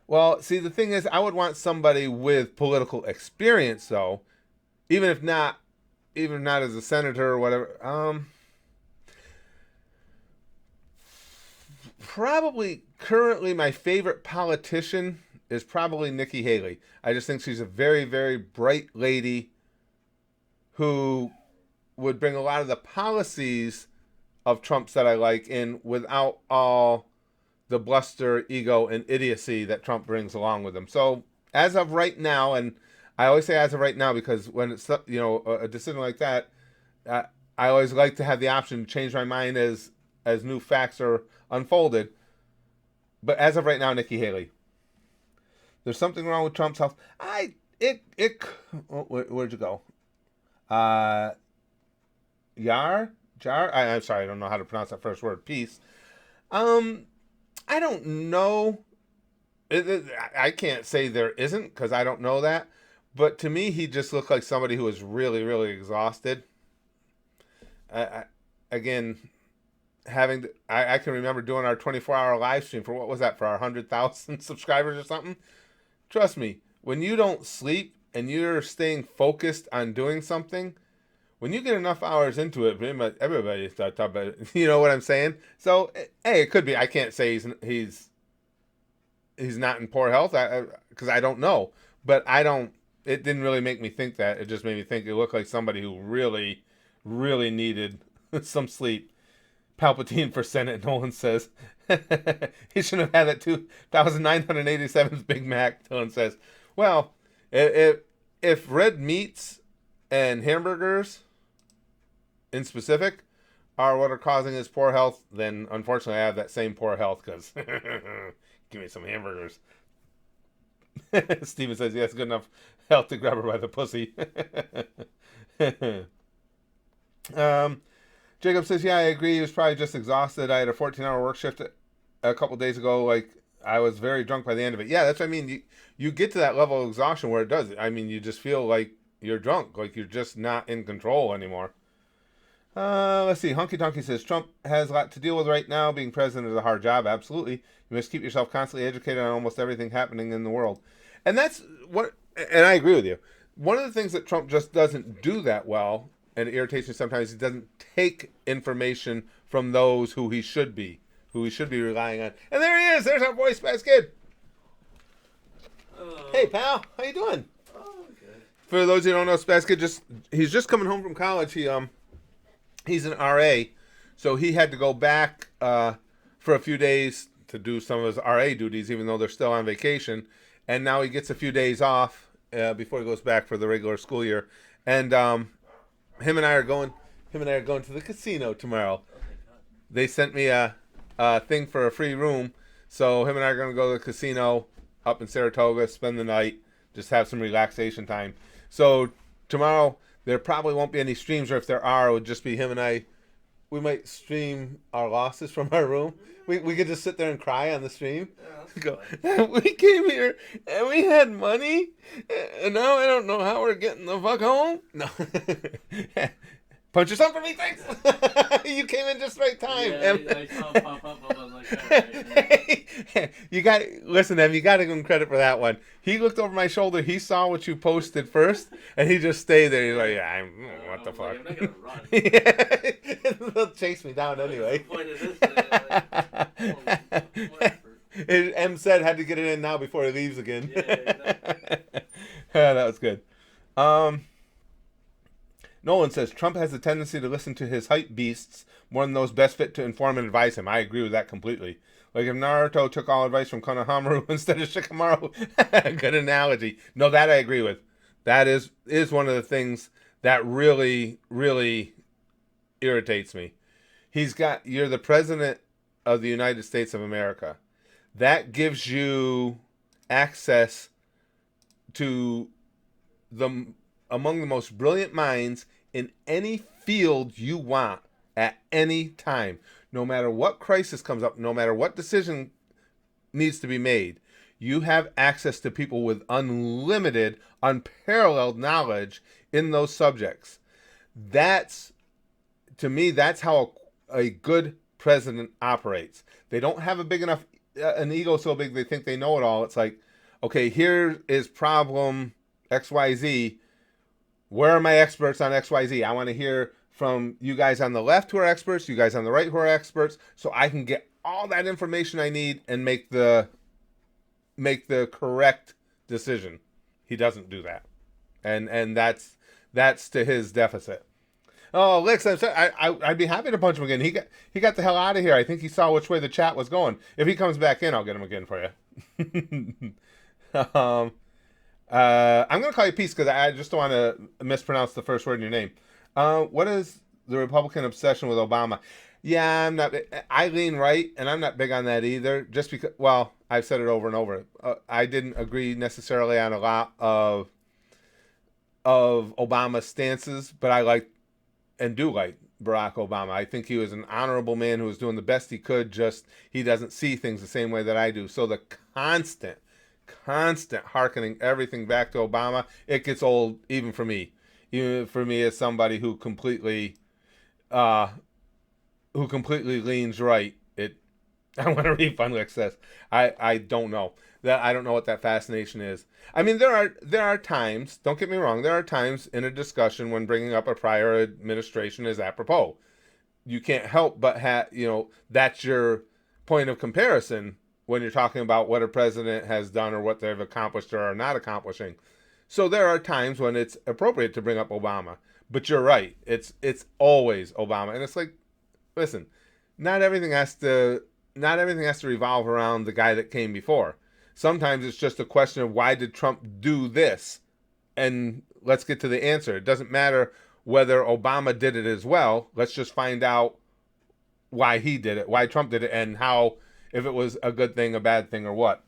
Well, see, the thing is, I would want somebody with political experience, though, even if not as a senator or whatever. Probably currently my favorite politician is probably Nikki Haley. I just think she's a very, very bright lady who would bring a lot of the policies of Trump's that I like in without all the bluster, ego, and idiocy that Trump brings along with him. So as of right now, and I always say as of right now because when it's a decision like that, I always like to have the option to change my mind as new facts are unfolded. But as of right now, Nikki Haley. There's something wrong with Trump's health. Where'd you go? Jar? I'm sorry, I don't know how to pronounce that first word. Peace. I don't know. I can't say there isn't because I don't know that. But to me, he just looked like somebody who was really, really exhausted. Again, I can remember doing our 24-hour live stream for what was that, for our 100,000 subscribers or something. Trust me, when you don't sleep and you're staying focused on doing something, when you get enough hours into it, everybody starts talking about it. You know what I'm saying? So, hey, it could be. I can't say he's not in poor health because I don't know. But it didn't really make me think that. It just made me think it looked like somebody who really, really needed some sleep. Palpatine for Senate, Nolan says. He shouldn't have had that 2,987th Big Mac, Nolan says. Well, if red meats and hamburgers in specific are what are causing his poor health, then unfortunately I have that same poor health because give me some hamburgers. Steven says he has good enough health to grab her by the pussy. Jacob says, yeah, I agree. He was probably just exhausted. I had a 14-hour work shift a couple days ago. Like, I was very drunk by the end of it. Yeah, that's what I mean. You get to that level of exhaustion where it does. I mean, you just feel like you're drunk. Like, you're just not in control anymore. Let's see. Hunky Donkey says, Trump has a lot to deal with right now. Being president is a hard job. Absolutely. You must keep yourself constantly educated on almost everything happening in the world. And that's what, and I agree with you. One of the things that Trump just doesn't do that well, and it irritates me sometimes, he doesn't take information from those who he should be relying on. And there he is. There's our boy, Spaz Kid. Hello. Hey, pal. How you doing? Oh, good. For those who don't know, Spaz Kid he's just coming home from college. He's an RA, so he had to go back for a few days to do some of his RA duties, even though they're still on vacation. And now he gets a few days off before he goes back for the regular school year. And him and I are going to the casino tomorrow. They sent me a thing for a free room, so him and I are going to go to the casino up in Saratoga, spend the night, just have some relaxation time. So tomorrow there probably won't be any streams, or if there are, it would just be him and I. We might stream our losses from our room. We could just sit there and cry on the stream. Yeah, Go, we came here and we had money, and now I don't know how we're getting the fuck home. No. Punch your son for me, thanks. You came in just right time. Yeah, I saw him pop up. I was like, all right. Listen, Em, you got to give him credit for that one. He looked over my shoulder. He saw what you posted first, and he just stayed there. He's like, yeah, what the fuck? Like, I'm not gonna run. They'll chase me down anyway. What's the point of this? Whatever. M said had to get it in now before he leaves again. Yeah, exactly. Yeah, that was good. Nolan says, Trump has a tendency to listen to his hype beasts more than those best fit to inform and advise him. I agree with that completely. Like if Naruto took all advice from Konohamaru instead of Shikamaru. Good analogy. No, that I agree with. That is one of the things that really, really irritates me. You're the president of the United States of America. that gives you access to the among the most brilliant minds in any field you want at any time. No matter what crisis comes up, no matter what decision needs to be made, you have access to people with unlimited, unparalleled knowledge in those subjects. That's, to me, that's how a good president operates. They don't have a big enough, an ego so big they think they know it all. It's like, okay, here is problem XYZ. Where are my experts on XYZ? I want to hear from you guys on the left who are experts, you guys on the right who are experts, so I can get all that information I need and make the correct decision. He doesn't do that, and that's to his deficit. Oh, Lex, I'm sorry. I'd be happy to punch him again. He got the hell out of here. I think he saw which way the chat was going. If he comes back in, I'll get him again for you. I'm gonna call you Peace because I just don't want to mispronounce the first word in your name. What is the Republican obsession with Obama? Yeah, I'm not. I lean right, and I'm not big on that either. Just because, well, I've said it over and over. I didn't agree necessarily on a lot of Obama's stances, but I like and do like Barack Obama. I think he was an honorable man who was doing the best he could. Just he doesn't see things the same way that I do. So the constant hearkening everything back to Obama, it gets old even for me. Even for me as somebody who completely leans right. I want to read Funlick says. I don't know. I don't know what that fascination is. I mean, there are times, don't get me wrong, there are times in a discussion when bringing up a prior administration is apropos. You can't help but that's your point of comparison when you're talking about what a president has done or what they've accomplished or are not accomplishing. So there are times when it's appropriate to bring up Obama. But you're right. It's always Obama. And it's like, listen, not everything has to revolve around the guy that came before. Sometimes it's just a question of why did Trump do this? And let's get to the answer. It doesn't matter whether Obama did it as well. Let's just find out why he did it, why Trump did it, and how, if it was a good thing, a bad thing, or what.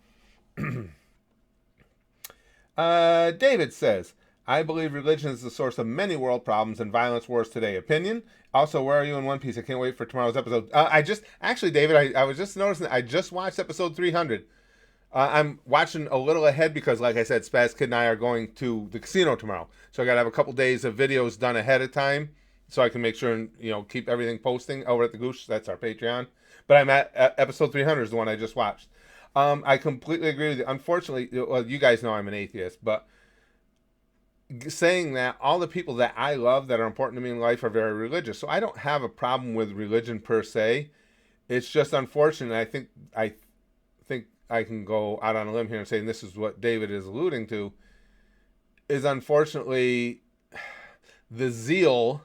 David says, I believe religion is the source of many world problems and violence wars today. Opinion? Also, where are you in One Piece? I can't wait for tomorrow's episode. David, I was just noticing that I just watched episode 300. I'm watching a little ahead because, like I said, Spaz Kid and I are going to the casino tomorrow. So I got to have a couple days of videos done ahead of time so I can make sure and, keep everything posting over at the Goosh. That's our Patreon. But I'm at episode 300 is the one I just watched. I completely agree with you. Unfortunately, well, you guys know I'm an atheist, but saying that, all the people that I love that are important to me in life are very religious. So I don't have a problem with religion per se. It's just unfortunate. I think I can go out on a limb here and say, and this is what David is alluding to, is unfortunately the zeal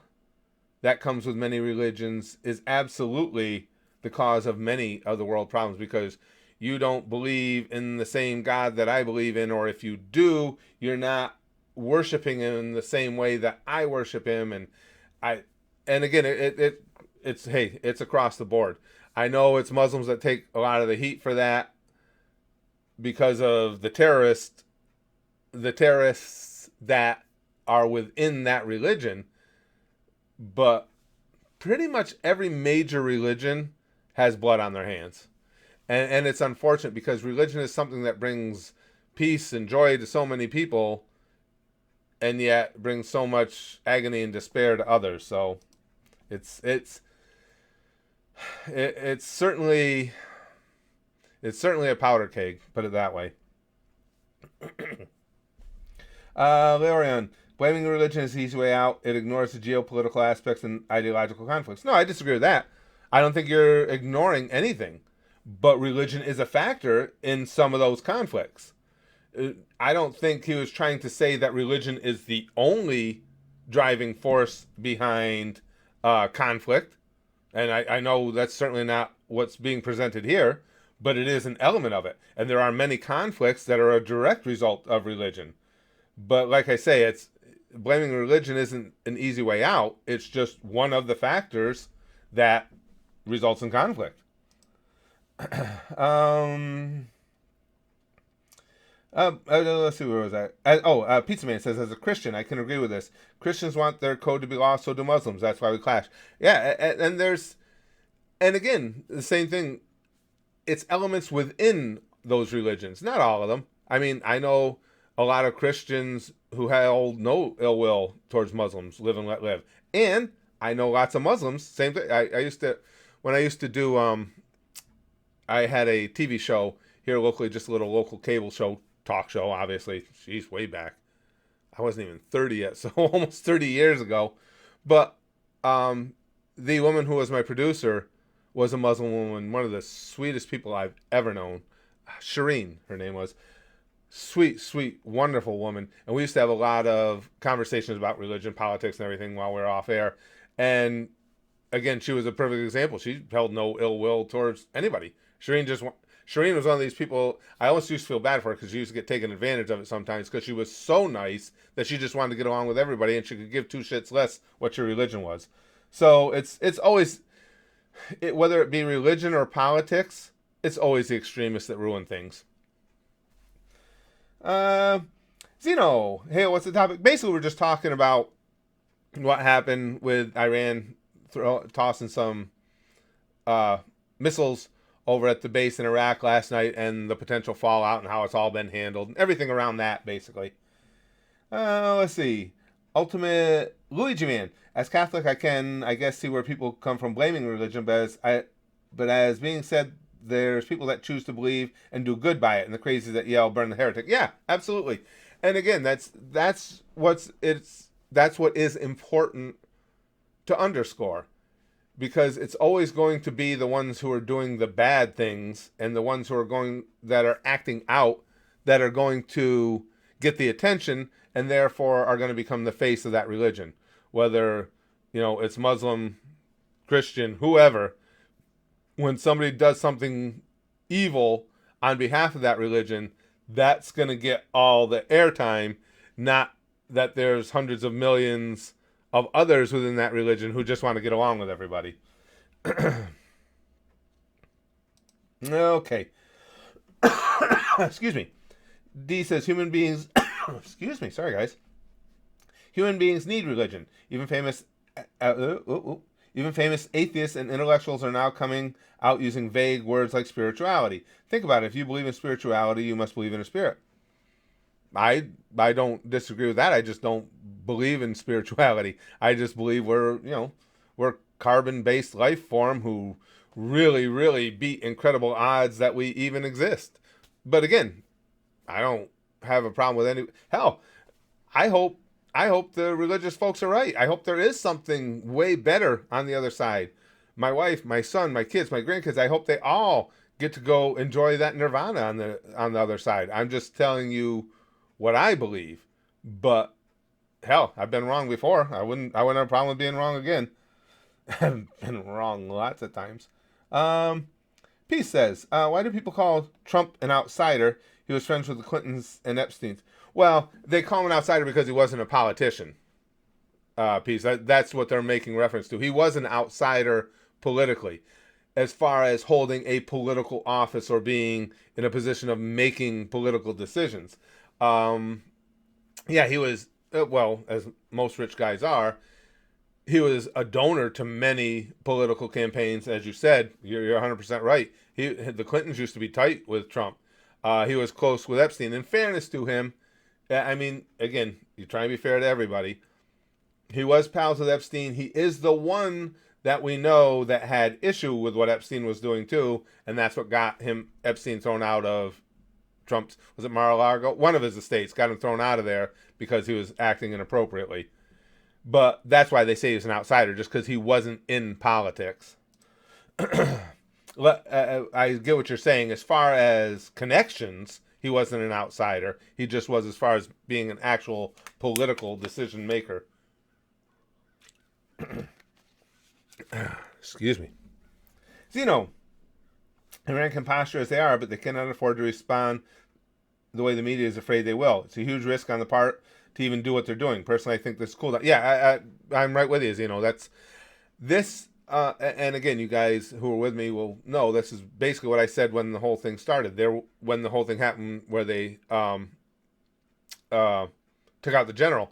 that comes with many religions is absolutely the cause of many of the world problems, because you don't believe in the same God that I believe in, or if you do, you're not worshiping him in the same way that I worship him. And again, it's across the board. I know it's Muslims that take a lot of the heat for that because of the terrorists that are within that religion, but pretty much every major religion has blood on their hands. And it's unfortunate because religion is something that brings peace and joy to so many people, and yet brings so much agony and despair to others. So it's certainly a powder keg, put it that way. Leorian, blaming religion is the easy way out. It ignores the geopolitical aspects and ideological conflicts. No, I disagree with that. I don't think you're ignoring anything, but religion is a factor in some of those conflicts. I don't think he was trying to say that religion is the only driving force behind conflict. And I know that's certainly not what's being presented here, but it is an element of it. And there are many conflicts that are a direct result of religion. But like I say, it's blaming religion isn't an easy way out. It's just one of the factors that results in conflict. um. Let's see, where was I? Pizza Man says, as a Christian, I can agree with this. Christians want their code to be lost, so do Muslims. That's why we clash. Yeah, and there's, and again, the same thing. It's elements within those religions, not all of them. I mean, I know a lot of Christians who hold no ill will towards Muslims, live and let live. And I know lots of Muslims, same thing. I used to, when I used to do, I had a TV show here locally, just a little local cable show, talk show, obviously. She's way back. I wasn't even 30 yet, so almost 30 years ago. But the woman who was my producer was a Muslim woman, one of the sweetest people I've ever known. Shireen, her name was. Sweet, sweet, wonderful woman. And we used to have a lot of conversations about religion, politics, and everything while we were off air. And again, she was a perfect example. She held no ill will towards anybody. Shireen was one of these people. I almost used to feel bad for her because she used to get taken advantage of it sometimes because she was so nice that she just wanted to get along with everybody and she could give two shits less what your religion was. So it's always, whether it be religion or politics, it's always the extremists that ruin things. Uh, Zeno, hey, what's the topic? Basically, we're just talking about what happened with Iran tossing some missiles over at the base in Iraq last night and the potential fallout and how it's all been handled and everything around that, basically. Let's see. Ultimate Luigi Man. As Catholic, I can, I guess, see where people come from blaming religion, but as being said, there's people that choose to believe and do good by it, and the crazies that yell, "Burn the heretic." Yeah, absolutely. And again, that's what is important to underscore, because it's always going to be the ones who are doing the bad things and the ones who are acting out that are going to get the attention and therefore are going to become the face of that religion, whether it's Muslim, Christian, whoever. When somebody does something evil on behalf of that religion, that's going to get all the airtime, not that there's hundreds of millions of others within that religion who just want to get along with everybody. Okay. Excuse me. D says human beings. Excuse me. Sorry, guys. Human beings need religion. Even famous atheists and intellectuals are now coming out using vague words like spirituality. Think about it. If you believe in spirituality, you must believe in a spirit. I don't disagree with that. I just don't believe in spirituality. I just believe we're carbon-based life form who really, really beat incredible odds that we even exist. But again, I don't have a problem with any. Hell, I hope the religious folks are right. I hope there is something way better on the other side. My wife, my son, my kids, my grandkids, I hope they all get to go enjoy that nirvana on the other side. I'm just telling you what I believe. But hell, I've been wrong before. I wouldn't have a problem with being wrong again. I've been wrong lots of times. Peace says, why do people call Trump an outsider? He was friends with the Clintons and Epstein's. Well, they call him an outsider because he wasn't a politician. Peace. That's what they're making reference to. He was an outsider politically, as far as holding a political office or being in a position of making political decisions. Yeah, he was, well, as most rich guys are, he was a donor to many political campaigns. As you said, you're 100% right. The Clintons used to be tight with Trump. He was close with Epstein. In fairness to him, I mean, again, you try and be fair to everybody. He was pals with Epstein. He is the one that we know that had issue with what Epstein was doing too, and that's what got Epstein thrown out of Trump's, was it Mar-a-Lago? One of his estates got him thrown out of there because he was acting inappropriately. But that's why they say he's an outsider, just because he wasn't in politics. I get what you're saying. As far as connections, he wasn't an outsider. He just was as far as being an actual political decision maker. Excuse me. Zeno, Iran can posture as they are, but they cannot afford to respond the way the media is afraid they will. It's a huge risk on the part to even do what they're doing. Personally, I think this is cool. Yeah, I'm right with you, Zeno. This and again, you guys who are with me will know this is basically what I said when the whole thing started. When the whole thing happened, where they uh, took out the general,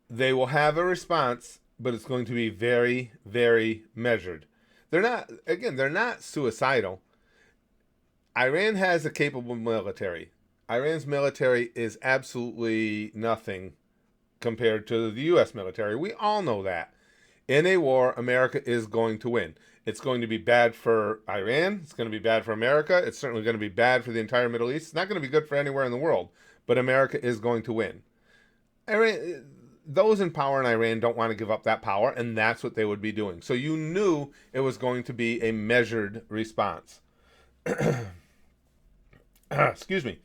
they will have a response, but it's going to be very, very measured. They're not suicidal. Iran has a capable military. Iran's military is absolutely nothing compared to the U.S. military. We all know that. In a war, America is going to win. It's going to be bad for Iran. It's going to be bad for America. It's certainly going to be bad for the entire Middle East. It's not going to be good for anywhere in the world. But America is going to win. Iran, those in power in Iran don't want to give up that power, and that's what they would be doing. So you knew it was going to be a measured response. Excuse me.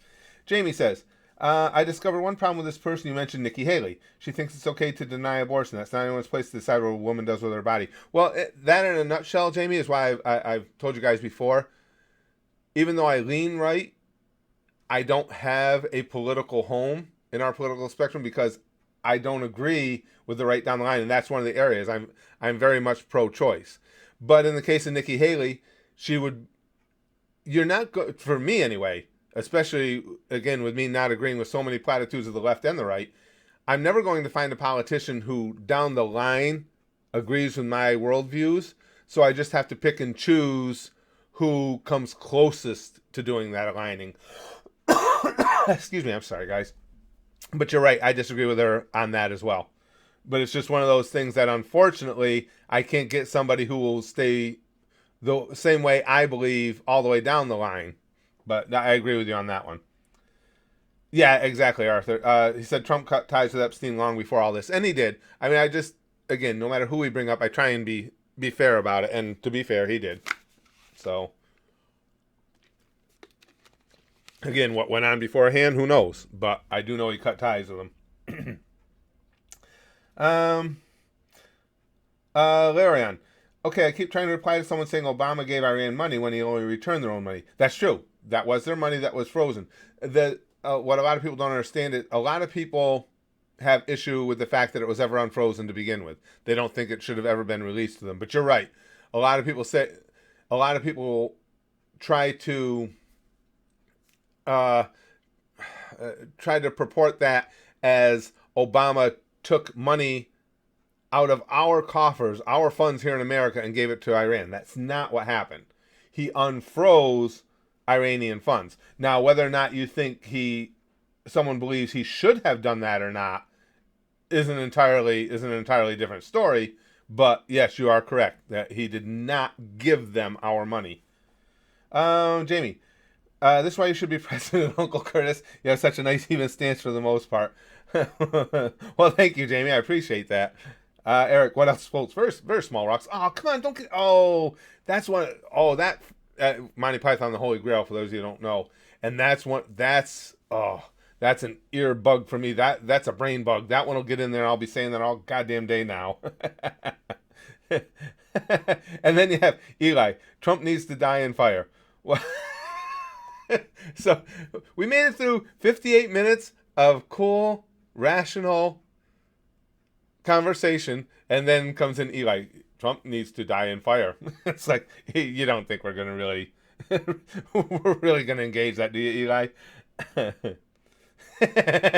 Jamie says, I discovered one problem with this person. You mentioned Nikki Haley. She thinks it's okay to deny abortion. That's not anyone's place to decide what a woman does with her body. Well, that in a nutshell, Jamie, is why I've told you guys before. Even though I lean right, I don't have a political home in our political spectrum because I don't agree with the right down the line, and that's one of the areas I'm very much pro-choice. But in the case of Nikki Haley, she would. You're not for me anyway. Especially, again, with me not agreeing with so many platitudes of the left and the right, I'm never going to find a politician who, down the line, agrees with my worldviews. So I just have to pick and choose who comes closest to doing that aligning. Excuse me, I'm sorry, guys. But you're right, I disagree with her on that as well. But it's just one of those things that, unfortunately, I can't get somebody who will stay the same way I believe all the way down the line. But I agree with you on that one. Yeah, exactly, Arthur. He said Trump cut ties with Epstein long before all this, and he did. I mean, I just, again, no matter who we bring up, I try and be fair about it. And to be fair, he did. So, again, what went on beforehand, who knows? But I do know he cut ties with him. Larian. Okay, I keep trying to reply to someone saying Obama gave Iran money when he only returned their own money. That's true. That was their money that was frozen. What a lot of people don't understand is a lot of people have issue with the fact that it was ever unfrozen to begin with. They don't think it should have ever been released to them. But you're right. A lot of people try to purport that as Obama took money out of our coffers, our funds here in America, and gave it to Iran. That's not what happened. He unfroze Iranian funds. Now, whether or not you think someone believes he should have done that or not is an entirely different story. But yes, you are correct that he did not give them our money. Jamie, this is why you should be president, Uncle Curtis. You have such a nice even stance for the most part. Well, thank you, Jamie. I appreciate that. Eric, what else floats? Very small rocks. Oh, come on, don't get. Oh, that's what. Oh, that Monty Python, the Holy Grail. For those of you who don't know, and that's one. That's an ear bug for me. That's a brain bug. That one will get in there. I'll be saying that all goddamn day now. And then you have Eli. Trump needs to die in fire. Well, so we made it through 58 minutes of cool, rational conversation, and then comes in Eli. Trump needs to die in fire. It's like, you don't think we're going to really, we're really going to engage that, do you, Eli?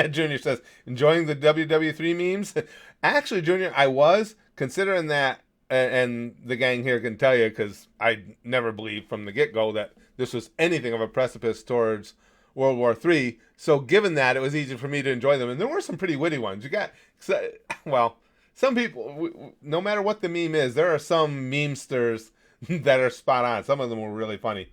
Junior says, enjoying the WW3 memes? Actually, Junior, I was considering that, and the gang here can tell you, because I never believed from the get-go that this was anything of a precipice towards World War III. So given that, it was easy for me to enjoy them. And there were some pretty witty ones. Well, some people, no matter what the meme is, there are some memesters that are spot on. Some of them were really funny.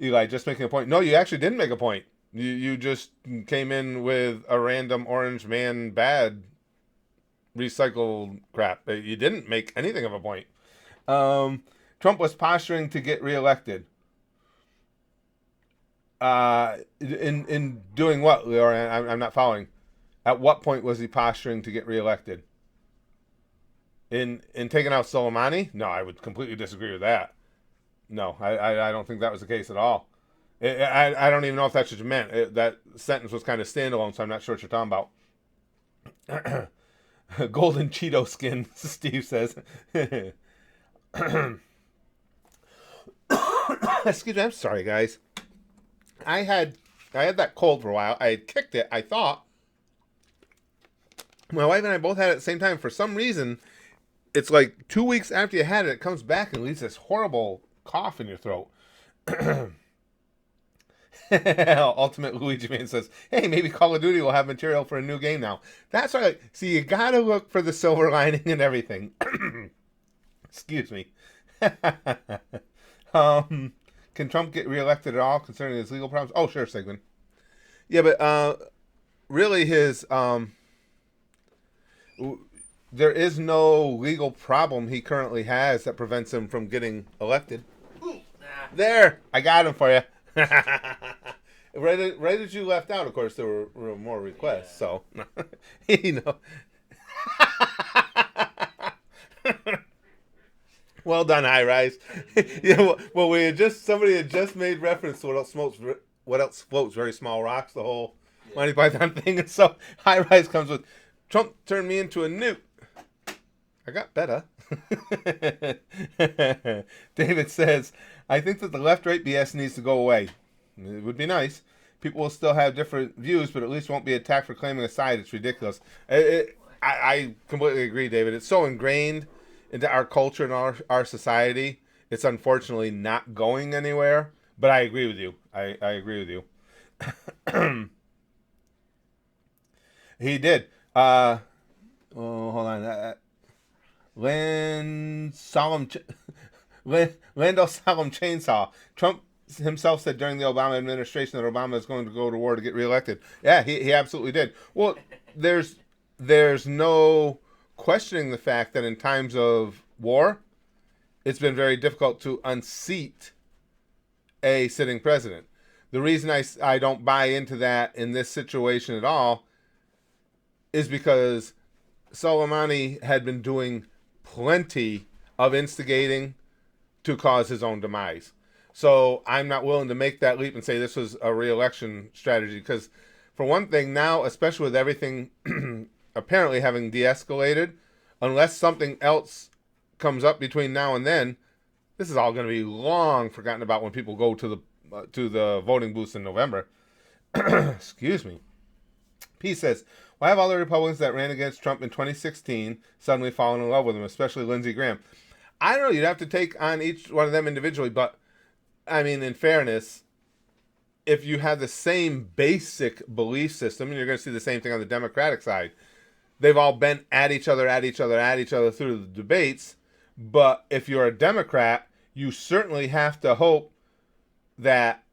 Eli, just making a point. No, you actually didn't make a point. You just came in with a random orange man bad recycled crap. You didn't make anything of a point. Trump was posturing to get reelected. In doing what, Leora? I'm not following. At what point was he posturing to get reelected? In taking out Soleimani? No, I would completely disagree with that. No, I don't think that was the case at all. I don't even know if that's what you meant. That sentence was kind of standalone, so I'm not sure what you're talking about. Golden Cheeto skin, Steve says. Excuse me, I'm sorry, guys. I had that cold for a while. I had kicked it, I thought. My wife and I both had it at the same time. For some reason, it's like 2 weeks after you had it, it comes back and leaves this horrible cough in your throat. Ultimate Luigi Man says, hey, maybe Call of Duty will have material for a new game now. That's right. See, you gotta look for the silver lining and everything. Excuse me. Can Trump get reelected at all concerning his legal problems? Oh, sure, Sigmund. Yeah, but really his... there is no legal problem he currently has that prevents him from getting elected. There! I got him for you. Right as you left out, of course, there were more requests, so... you know... Well done, High Rise. Yeah, well, somebody had just made reference to what else floats very small rocks, the whole Monty Python thing, and so High Rise comes with Trump turned me into a newt. I got better. David says, I think that the left-right BS needs to go away. It would be nice. People will still have different views, but at least won't be attacked for claiming a side. It's ridiculous. I completely agree, David. It's so ingrained into our culture and our society. It's unfortunately not going anywhere. But I agree with you. I agree with you. He did. Hold on. Lando Solemn Chainsaw. Trump himself said during the Obama administration that Obama is going to go to war to get reelected. Yeah, he absolutely did. Well, there's no questioning the fact that in times of war, it's been very difficult to unseat a sitting president. The reason I don't buy into that in this situation at all is because Soleimani had been doing plenty of instigating to cause his own demise. So I'm not willing to make that leap and say this was a re-election strategy because, for one thing, now, especially with everything apparently having de-escalated, unless something else comes up between now and then, this is all going to be long forgotten about when people go to the voting booths in November. Excuse me. P says, why have all the Republicans that ran against Trump in 2016 suddenly fallen in love with him, especially Lindsey Graham? I don't know. You'd have to take on each one of them individually, but I mean, in fairness, if you have the same basic belief system, and you're going to see the same thing on the Democratic side, they've all been at each other through the debates. But if you're a Democrat, you certainly have to hope that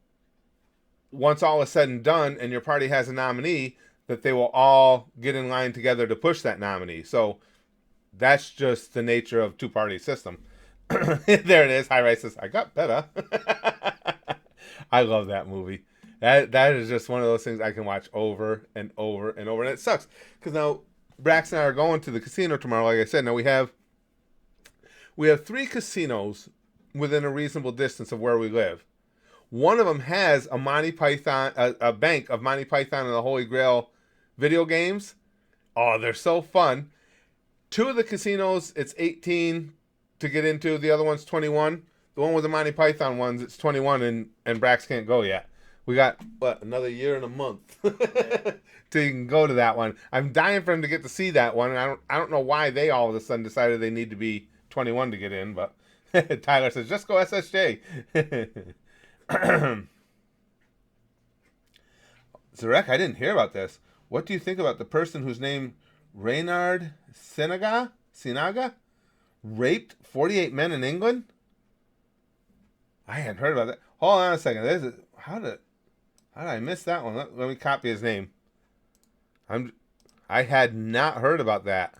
once all is said and done and your party has a nominee, that they will all get in line together to push that nominee. So that's just the nature of two-party system. There it is. High Rise says, I got better. I love that movie. That is just one of those things I can watch over and over and over. And it sucks because now Brax and I are going to the casino tomorrow. Like I said, now we have 3 casinos within a reasonable distance of where we live. One of them has a Monty Python, a bank of Monty Python and the Holy Grail video games. Oh, they're so fun. 2 of the casinos, it's 18 to get into. The other one's 21. The one with the Monty Python ones, it's 21, and Brax can't go yet. We got, another year and a month till you can go to that one. I'm dying for him to get to see that one. And I don't know why they all of a sudden decided they need to be 21 to get in, but Tyler says, just go SSJ. Zarek, I didn't hear about this. What do you think about the person whose name Reynard Sinaga raped 48 men in England? I hadn't heard about that. Hold on a second. How did I miss that one? Let me copy his name. I had not heard about that.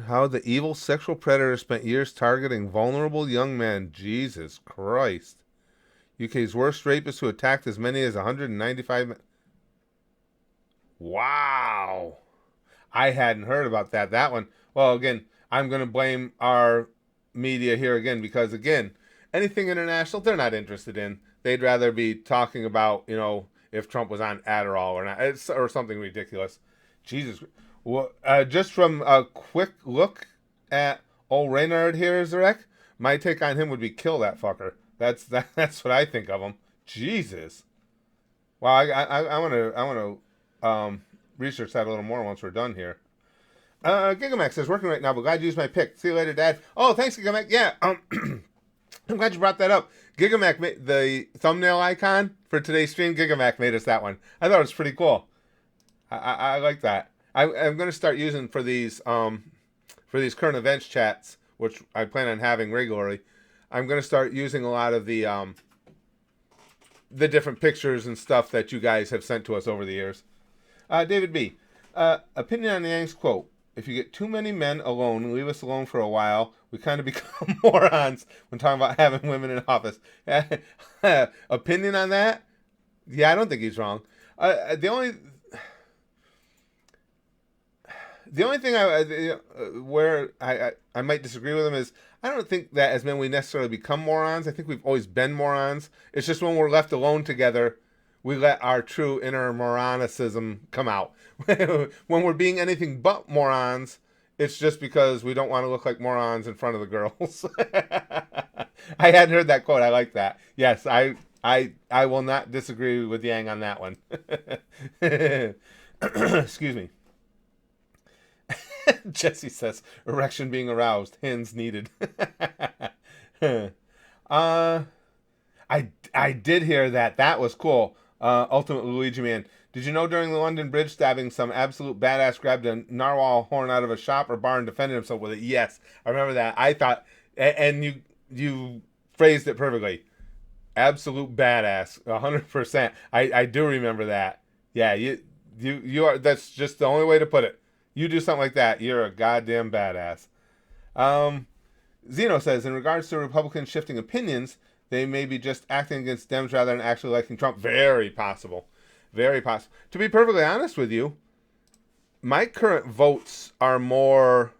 How the evil sexual predator spent years targeting vulnerable young men. Jesus Christ. UK's worst rapist who attacked as many as 195 men. Wow. I hadn't heard about that. That one. Well, again, I'm going to blame our media here again because, again, anything international, they're not interested in. They'd rather be talking about, if Trump was on Adderall or not, or something ridiculous. Jesus. Well, just from a quick look at old Reynard here, Zarek, my take on him would be kill that fucker. That's what I think of him. Jesus. Well, I want to research that a little more once we're done here. Gigamax says, working right now, but glad you used my pick. See you later, Dad. Oh, thanks, Gigamax. Yeah, I'm glad you brought that up. Gigamac, the thumbnail icon for today's stream, Gigamac made us that one. I thought it was pretty cool. I like that. I'm going to start using for these current events chats, which I plan on having regularly. I'm going to start using a lot of the different pictures and stuff that you guys have sent to us over the years. David B. Opinion on Yang's quote. If you get too many men alone and leave us alone for a while, we kind of become morons when talking about having women in office. Opinion on that? Yeah, I don't think he's wrong. The only thing where I might disagree with him is I don't think that as men we necessarily become morons. I think we've always been morons. It's just when we're left alone together, we let our true inner moronicism come out. When we're being anything but morons, it's just because we don't want to look like morons in front of the girls. I hadn't heard that quote. I like that. Yes, I will not disagree with Yang on that one. Excuse me. Jesse says, erection being aroused, hands needed. I did hear that. That was cool. Ultimate Luigi Man. Did you know during the London Bridge stabbing, some absolute badass grabbed a narwhal horn out of a shop or bar and defended himself with it? Yes, I remember that. I thought, and you phrased it perfectly. Absolute badass, 100%. I do remember that. Yeah, you are. That's just the only way to put it. You do something like that, you're a goddamn badass. Zeno says, in regards to Republicans shifting opinions, they may be just acting against Dems rather than actually liking Trump. Very possible. Very possible. To be perfectly honest with you, my current votes are more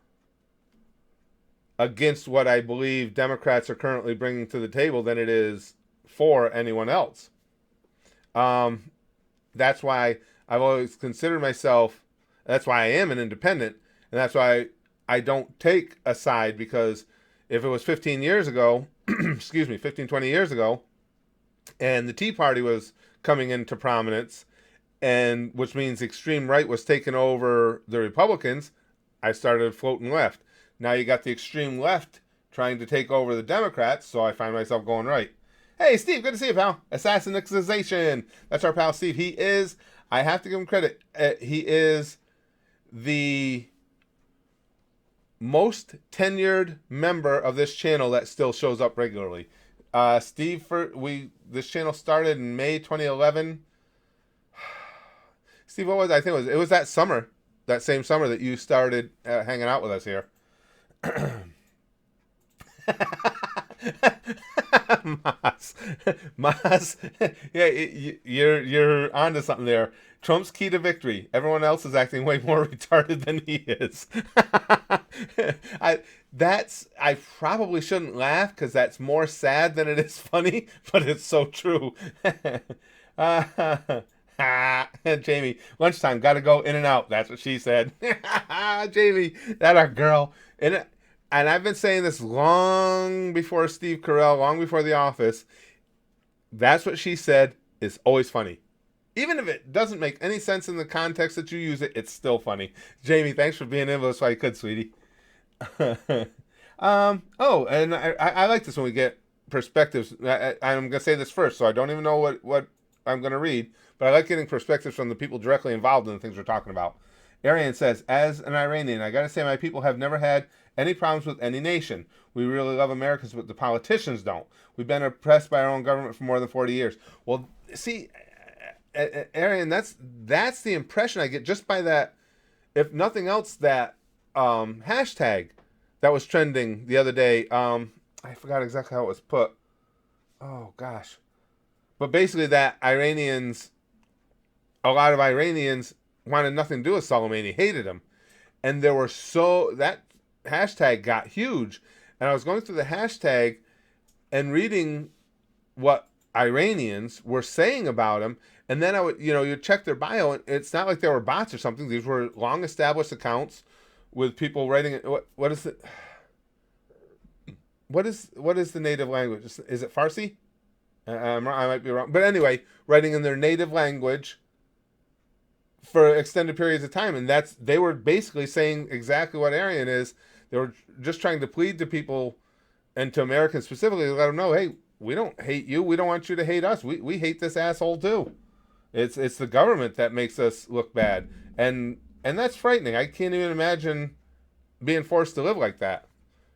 against what I believe Democrats are currently bringing to the table than it is for anyone else. That's why I've always considered myself, that's why I am an independent, and that's why I don't take a side, because if it was 15 years ago, 20 years ago, and the Tea Party was coming into prominence, and which means extreme right was taking over the Republicans, I started floating left. Now you got the extreme left trying to take over the Democrats, so I find myself going right. Hey, Steve, good to see you, pal. Assassinization. That's our pal, Steve. He is, I have to give him credit, he is the most tenured member of this channel that still shows up regularly. Steve, this channel started in May 2011. Steve, what was it? I think it was that summer, that same summer that you started hanging out with us here. Mas, yeah, you're onto something there. Trump's key to victory. Everyone else is acting way more retarded than he is. I probably shouldn't laugh because that's more sad than it is funny, but it's so true. Jamie, lunchtime, gotta go in and out. That's what she said. Jamie, that our girl. And I've been saying this long before Steve Carell, long before The Office. That's what she said is always funny. Even if it doesn't make any sense in the context that you use it, it's still funny. Jamie, thanks for being in with us while you could, sweetie. And I like this when we get perspectives. I'm going to say this first, so I don't even know what I'm going to read, but I like getting perspectives from the people directly involved in the things we're talking about. Arian says, as an Iranian, I got to say my people have never had any problems with any nation. We really love Americans, but the politicians don't. We've been oppressed by our own government for more than 40 years. Well, see, Arian, that's the impression I get just by that, if nothing else, that hashtag that was trending the other day. I forgot exactly how it was put. Oh, gosh. But basically that a lot of Iranians wanted nothing to do with Soleimani, hated him. And that hashtag got huge. And I was going through the hashtag and reading what Iranians were saying about him, And then I would, you check their bio, and it's not like they were bots or something. These were long established accounts with people writing it. What is it? What is the native language? Is it Farsi? I might be wrong, but anyway, writing in their native language for extended periods of time, and they were basically saying exactly what Aryan is. They were just trying to plead to people and to Americans specifically to let them know, hey, we don't hate you. We don't want you to hate us. We hate this asshole too. It's the government that makes us look bad, and that's frightening. I can't even imagine being forced to live like that.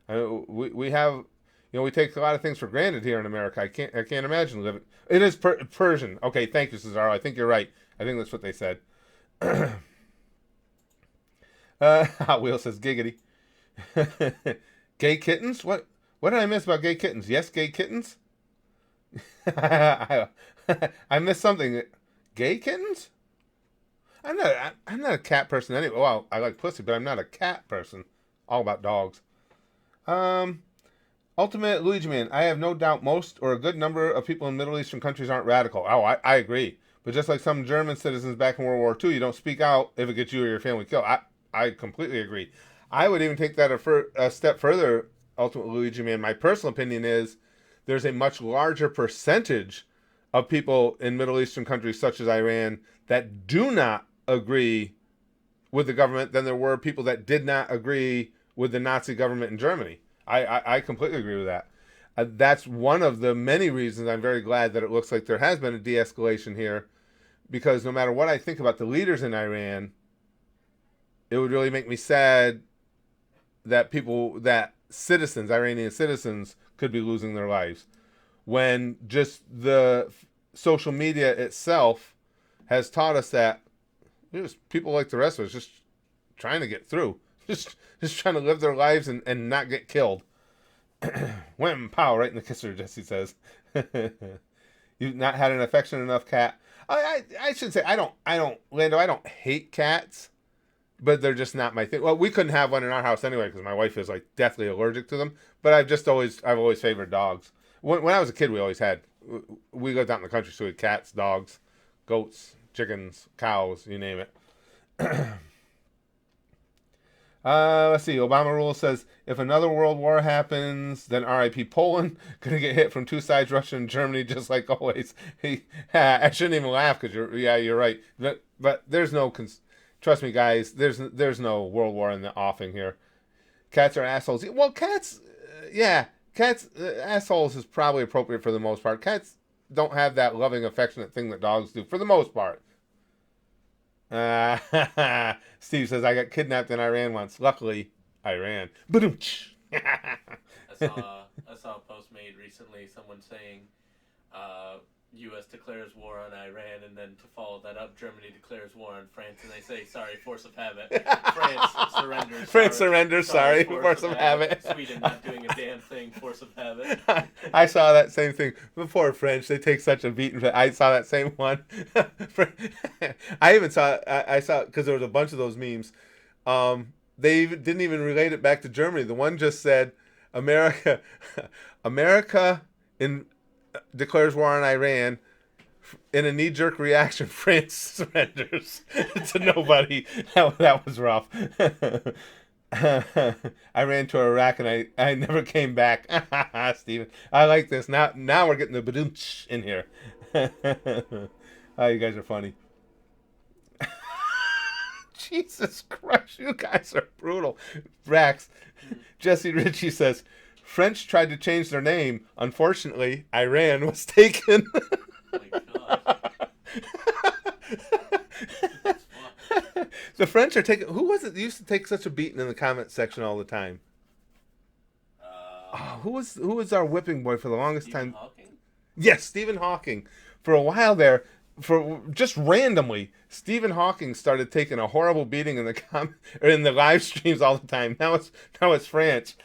We have, we take a lot of things for granted here in America. I can't imagine living. It is Persian. Okay, thank you, Cesaro. I think you're right. I think that's what they said. Hot Wheel says giggity. Gay kittens? What did I miss about gay kittens? Yes, gay kittens. I missed something. Gay kittens? I'm not a cat person anyway. Well, I like pussy, but I'm not a cat person. All about dogs. Ultimate Luigi Man. I have no doubt most or a good number of people in Middle Eastern countries aren't radical. Oh, I agree. But just like some German citizens back in World War II, you don't speak out if it gets you or your family killed. I completely agree. I would even take that a step further, Ultimate Luigi Man. My personal opinion is there's a much larger percentage of people in Middle Eastern countries such as Iran that do not agree with the government than there were people that did not agree with the Nazi government in Germany. I completely agree with that. That's one of the many reasons I'm very glad that it looks like there has been a de-escalation here, because no matter what I think about the leaders in Iran, it would really make me sad that Iranian citizens could be losing their lives when just the social media itself has taught us that just people like the rest of us just trying to get through, just trying to live their lives and not get killed. Wham, pow, right in the kisser, Jesse says. You've not had an affectionate enough cat. I should say I don't Lando, I don't hate cats, but they're just not my thing. Well, we couldn't have one in our house anyway because my wife is like deathly allergic to them. But I've always favored dogs. When I was a kid, we lived out in the country, so we had cats, dogs, goats, chickens, cows, you name it. Let's see. Obama rule says if another world war happens, then R.I.P. Poland. Gonna get hit from two sides, Russia and Germany, just like always. I shouldn't even laugh because you're right. But there's no. Trust me, guys. There's no world war in the offing here. Cats are assholes. Well, cats. Cats. Assholes is probably appropriate for the most part. Cats don't have that loving, affectionate thing that dogs do for the most part. Steve says, I got kidnapped in Iran once. Luckily, I ran. I saw a post made recently, someone saying U.S. declares war on Iran, and then to follow that up, Germany declares war on France, and they say, sorry, force of habit. France surrenders. France surrenders, sorry, force of habit. Sweden not doing a damn thing, force of habit. I saw that same thing. Before French, they take such a beating. I saw that same one. I saw, because there was a bunch of those memes. They didn't even relate it back to Germany. The one just said, America declares war on Iran. In a knee-jerk reaction, France surrenders to nobody. That was rough. I ran to Iraq and I never came back. Steven, I like this. Now we're getting the badoonch in here. Oh, you guys are funny. Jesus Christ, you guys are brutal. Brax, Jesse Ritchie says, French tried to change their name. Unfortunately, Iran was taken. Oh my God. The French are taking... Who was it that used to take such a beating in the comment section all the time? Who was our whipping boy for the longest Stephen time? Hawking? Yes, Stephen Hawking. For a while there, for just randomly, Stephen Hawking started taking a horrible beating in the live streams all the time. Now it's France.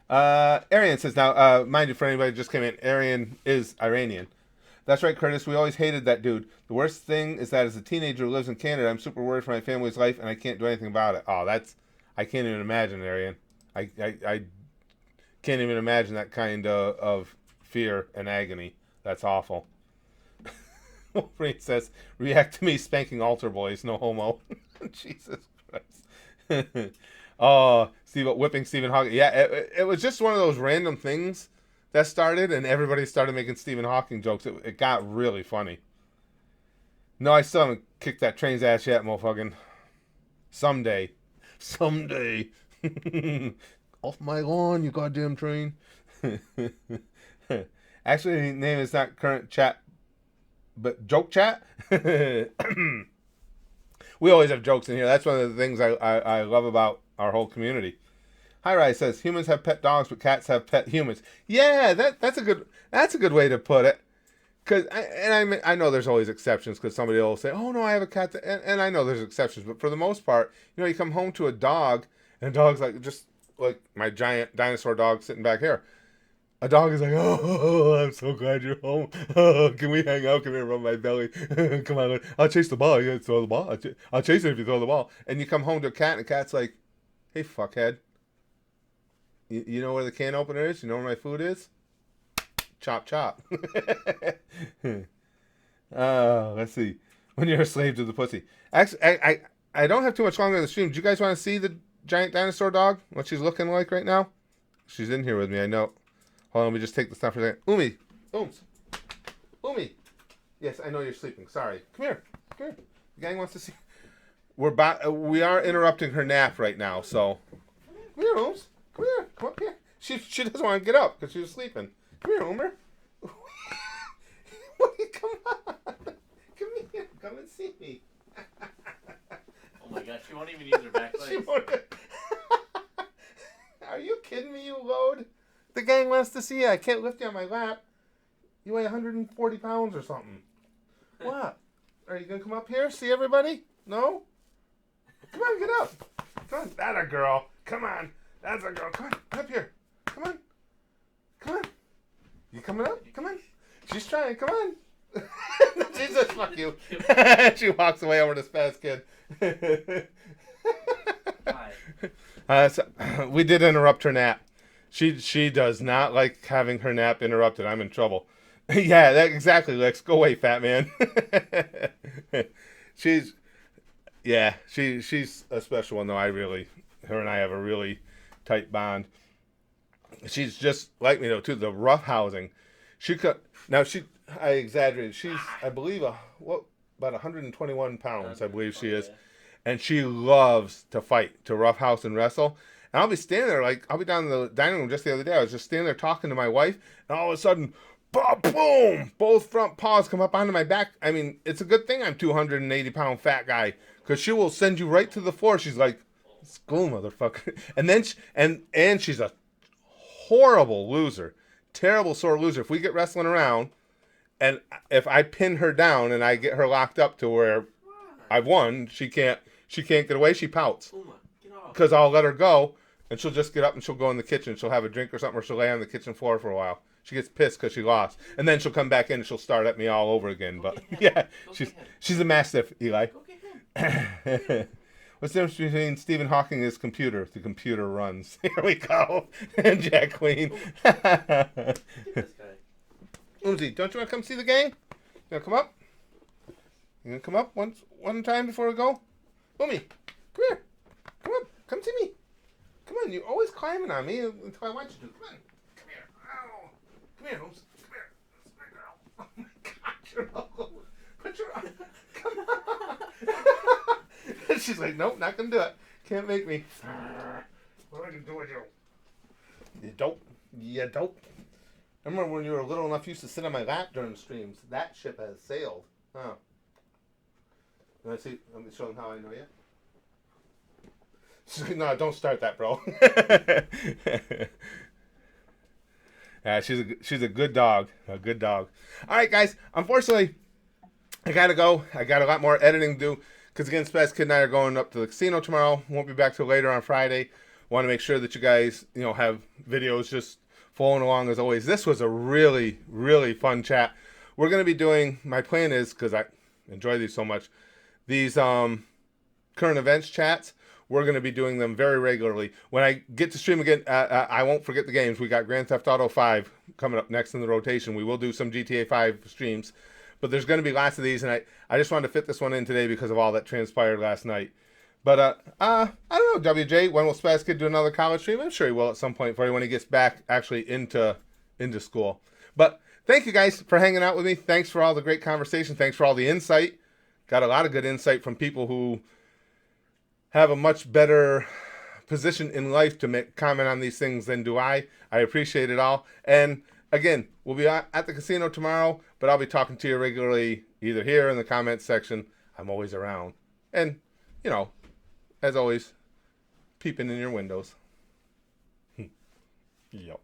Arian says, now, mind you, for anybody who just came in, Arian is Iranian. That's right, Curtis. We always hated that dude. The worst thing is that as a teenager who lives in Canada, I'm super worried for my family's life, and I can't do anything about it. Oh, I can't even imagine, Arian. I can't even imagine that kind of fear and agony. That's awful. Wolverine says, react to me spanking altar boys, no homo. Jesus Christ. Oh, whipping Stephen Hawking. Yeah, it was just one of those random things that started, and everybody started making Stephen Hawking jokes. It got really funny. No, I still haven't kicked that train's ass yet, motherfucking. Someday. Someday. Off my lawn, you goddamn train. Actually, the name is not current chat, but joke chat. We always have jokes in here. That's one of the things I love about our whole community. Hi Rise says humans have pet dogs, but cats have pet humans. Yeah, that's a good way to put it. Cause I know there's always exceptions, because somebody will say, oh no, I have a cat, and I know there's exceptions, but for the most part, you come home to a dog, and a dog's like, just like my giant dinosaur dog sitting back here. A dog is like, oh, I'm so glad you're home. Oh, can we hang out? Come here, rub my belly. Come on, I'll chase the ball. You throw the ball. I'll chase it if you throw the ball. And you come home to a cat, and the cat's like, hey, fuckhead. You know where the can opener is? You know where my food is? Chop, chop. Let's see. When you're a slave to the pussy. Actually, I don't have too much longer in the stream. Do you guys want to see the giant dinosaur dog? What she's looking like right now? She's in here with me, I know. Hold on, let me just take the stuff for a second. Umi. Yes, I know you're sleeping. Sorry. Come here. The gang wants to see. We are interrupting her nap right now, so. Come here, Ooms. Come here. Come up here. She doesn't want to get up because she was sleeping. Come here, Homer. Come on. Come here. Come and see me. Oh my gosh, she won't even use her back legs. Are you kidding me, you load? The gang wants to see you. I can't lift you on my lap. You weigh 140 pounds or something. What? Are you going to come up here, see everybody? No? Come on, get up. Come on. That's a girl. Come on. That's a girl. Come on. Up here. Come on. You coming up? Come on. She's trying. Come on. Jesus, fuck you. She walks away over to Spaz Kid. Hi. So, we did interrupt her nap. She does not like having her nap interrupted. I'm in trouble. Yeah, exactly, Lex. Go away, fat man. She's a special one, though. Her and I have a really tight bond. She's just like me, though, too. The rough housing. I exaggerated. She's, I believe, about 121 pounds, I believe she is. And she loves to fight, to roughhouse and wrestle. And I'll be standing there, I'll be down in the dining room just the other day. I was just standing there talking to my wife, and all of a sudden, boom! Both front paws come up onto my back. I mean, it's a good thing I'm 280-pound fat guy, because she will send you right to the floor. She's like, school, motherfucker. And then, and she's a horrible loser. Terrible sore loser. If we get wrestling around, and if I pin her down and I get her locked up to where I've won, she can't get away, she pouts. Because I'll let her go, and she'll just get up and she'll go in the kitchen. She'll have a drink or something, or she'll lay on the kitchen floor for a while. She gets pissed because she lost. And then she'll come back in and she'll start at me all over again. But yeah, she's a mastiff, Eli. What's the difference between Stephen Hawking and his computer? The computer runs. Here we go. And Jack Queen. Oomsy, don't you want to come see the gang? You want to come up? You going to come up one time before we go? Oomy, come here. Come up. Come see me. Come on. You're always climbing on me until I want you to. Come on. Come here. Ow. Come here, Holmes. Come here. That's my girl. Oh, my God. You're all over. Put your arm. Come on. She's like, nope, not going to do it. Can't make me. What am I going to do with you? You dope. You dope. I remember when you were little enough, you used to sit on my lap during streams. That ship has sailed. Huh. Let me show them how I know you. No, don't start that, bro. Yeah, she's a good dog. A good dog. All right, guys. Unfortunately, I gotta go. I got a lot more editing to do. Because again, Spaz Kid and I are going up to the casino tomorrow. Won't be back till later on Friday. Want to make sure that you guys, have videos just following along as always. This was a really, really fun chat. We're gonna be doing. My plan is, because I enjoy these so much, these current events chats. We're going to be doing them very regularly. When I get to stream again, I won't forget the games. We got Grand Theft Auto 5 coming up next in the rotation. We will do some GTA 5 streams. But there's going to be lots of these, and I just wanted to fit this one in today because of all that transpired last night. But I don't know, WJ, when will Spaz Kid do another college stream? I'm sure he will at some point for you when he gets back actually into school. But thank you guys for hanging out with me. Thanks for all the great conversation. Thanks for all the insight. Got a lot of good insight from people who have a much better position in life to make comment on these things than do I. I appreciate it all. And again, we'll be at the casino tomorrow, but I'll be talking to you regularly either here in the comments section. I'm always around. And, you know, as always, peeping in your windows. Yep.